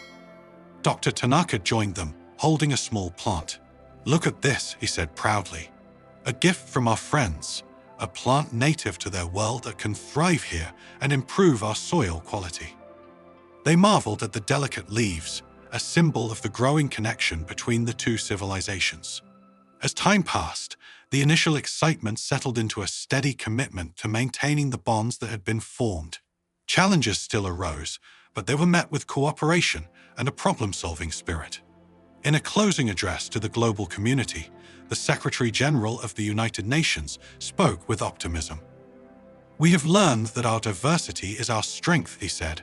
Dr. Tanaka joined them, holding a small plant. "Look at this," he said proudly. "A gift from our friends, a plant native to their world that can thrive here and improve our soil quality." They marveled at the delicate leaves, a symbol of the growing connection between the two civilizations. As time passed, the initial excitement settled into a steady commitment to maintaining the bonds that had been formed. Challenges still arose, but they were met with cooperation and a problem-solving spirit. In a closing address to the global community, the Secretary General of the United Nations, spoke with optimism. "We have learned that our diversity is our strength," he said.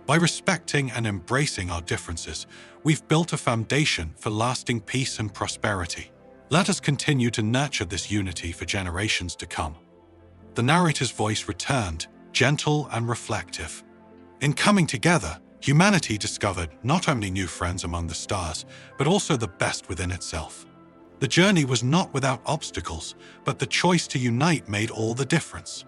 "By respecting and embracing our differences, we've built a foundation for lasting peace and prosperity. Let us continue to nurture this unity for generations to come." The narrator's voice returned, gentle and reflective. In coming together, humanity discovered not only new friends among the stars, but also the best within itself. The journey was not without obstacles, but the choice to unite made all the difference.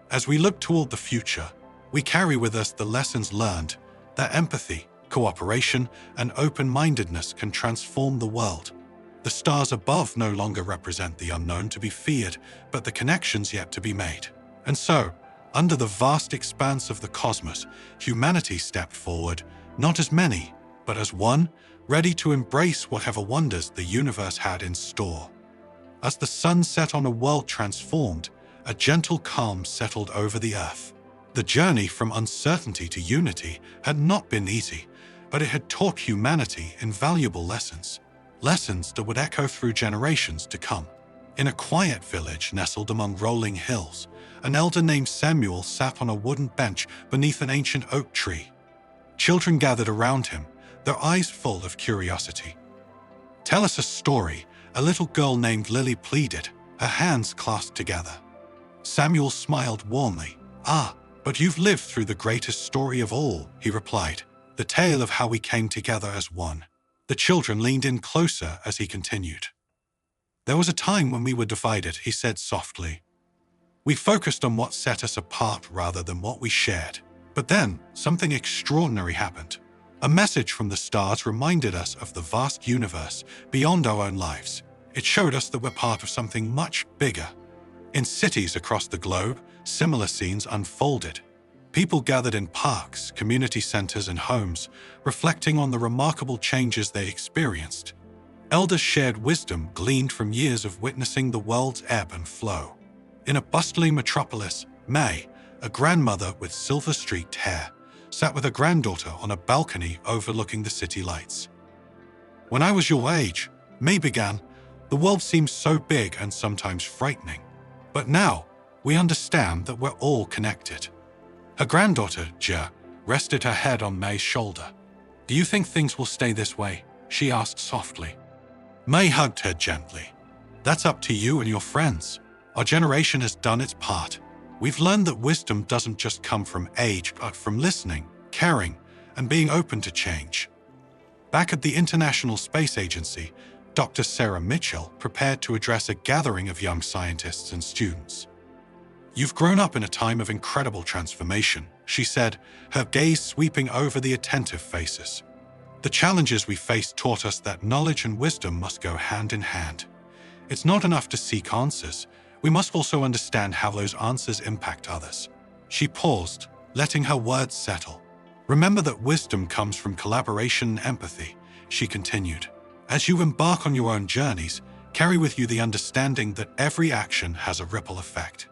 As we look toward the future, we carry with us the lessons learned that empathy, cooperation, and open-mindedness can transform the world. The stars above no longer represent the unknown to be feared, but the connections yet to be made. And so, under the vast expanse of the cosmos, humanity stepped forward, not as many, but as one, ready to embrace whatever wonders the universe had in store. As the sun set on a world transformed, a gentle calm settled over the earth. The journey from uncertainty to unity had not been easy, but it had taught humanity invaluable lessons. Lessons that would echo through generations to come. In a quiet village nestled among rolling hills, an elder named Samuel sat on a wooden bench beneath an ancient oak tree. Children gathered around him, their eyes full of curiosity. "Tell us a story," a little girl named Lily pleaded, her hands clasped together. Samuel smiled warmly. "Ah, but you've lived through the greatest story of all," he replied, "the tale of how we came together as one." The children leaned in closer as he continued. "There was a time when we were divided," he said softly. "We focused on what set us apart rather than what we shared. But then, something extraordinary happened. A message from the stars reminded us of the vast universe beyond our own lives. It showed us that we're part of something much bigger." In cities across the globe, similar scenes unfolded. People gathered in parks, community centers, and homes, reflecting on the remarkable changes they experienced. Elders shared wisdom gleaned from years of witnessing the world's ebb and flow. In a bustling metropolis, May, a grandmother with silver-streaked hair, sat with her granddaughter on a balcony overlooking the city lights. "When I was your age," May began, "the world seemed so big and sometimes frightening. But now, we understand that we're all connected." Her granddaughter, Ja, rested her head on May's shoulder. "Do you think things will stay this way?" she asked softly. May hugged her gently. "That's up to you and your friends. Our generation has done its part. We've learned that wisdom doesn't just come from age, but from listening, caring, and being open to change." Back at the International Space Agency, Dr. Sarah Mitchell prepared to address a gathering of young scientists and students. "You've grown up in a time of incredible transformation," she said, her gaze sweeping over the attentive faces. "The challenges we faced taught us that knowledge and wisdom must go hand in hand. It's not enough to seek answers. We must also understand how those answers impact others." She paused, letting her words settle. "Remember that wisdom comes from collaboration and empathy," she continued. "As you embark on your own journeys, carry with you the understanding that every action has a ripple effect."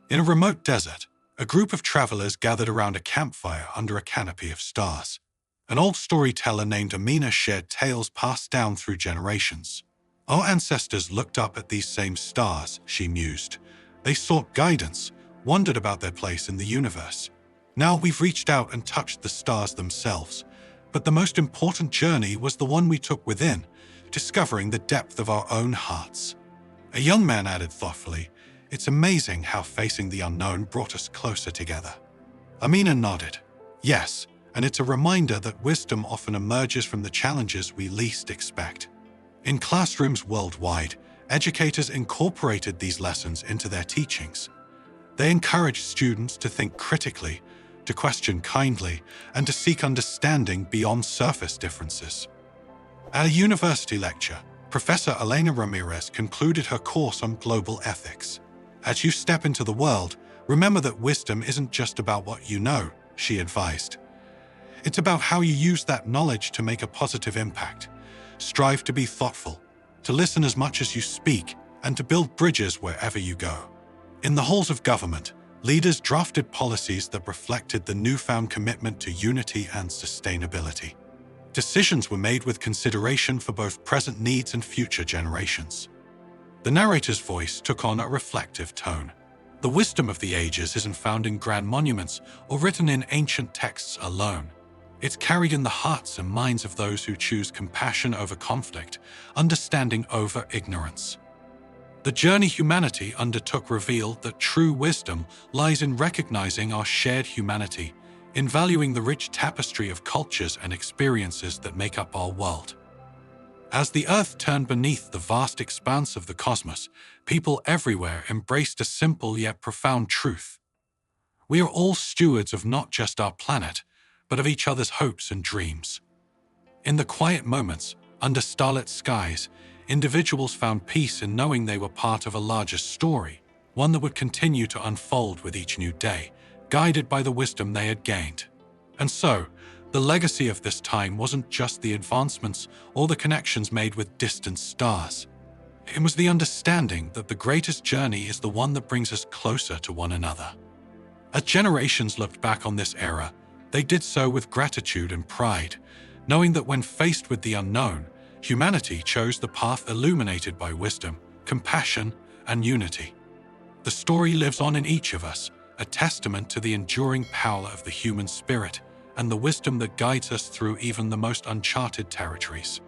In a remote desert, a group of travelers gathered around a campfire under a canopy of stars. An old storyteller named Amina shared tales passed down through generations. "Our ancestors looked up at these same stars," she mused. "They sought guidance, wondered about their place in the universe. Now we've reached out and touched the stars themselves. But the most important journey was the one we took within, discovering the depth of our own hearts." A young man added thoughtfully, "It's amazing how facing the unknown brought us closer together." Amina nodded. "Yes, and it's a reminder that wisdom often emerges from the challenges we least expect." In classrooms worldwide, educators incorporated these lessons into their teachings. They encouraged students to think critically, to question kindly, and to seek understanding beyond surface differences. At a university lecture, Professor Elena Ramirez concluded her course on global ethics. "As you step into the world, remember that wisdom isn't just about what you know," she advised. "It's about how you use that knowledge to make a positive impact. Strive to be thoughtful, to listen as much as you speak, and to build bridges wherever you go." In the halls of government, leaders drafted policies that reflected the newfound commitment to unity and sustainability. Decisions were made with consideration for both present needs and future generations. The narrator's voice took on a reflective tone. The wisdom of the ages isn't found in grand monuments or written in ancient texts alone. It's carried in the hearts and minds of those who choose compassion over conflict, understanding over ignorance. The journey humanity undertook revealed that true wisdom lies in recognizing our shared humanity, in valuing the rich tapestry of cultures and experiences that make up our world. As the Earth turned beneath the vast expanse of the cosmos, people everywhere embraced a simple yet profound truth. We are all stewards of not just our planet, but of each other's hopes and dreams. In the quiet moments, under starlit skies, individuals found peace in knowing they were part of a larger story, one that would continue to unfold with each new day, guided by the wisdom they had gained. And so, the legacy of this time wasn't just the advancements or the connections made with distant stars. It was the understanding that the greatest journey is the one that brings us closer to one another. As generations looked back on this era, they did so with gratitude and pride, knowing that when faced with the unknown, humanity chose the path illuminated by wisdom, compassion, and unity. The story lives on in each of us, a testament to the enduring power of the human spirit and the wisdom that guides us through even the most uncharted territories.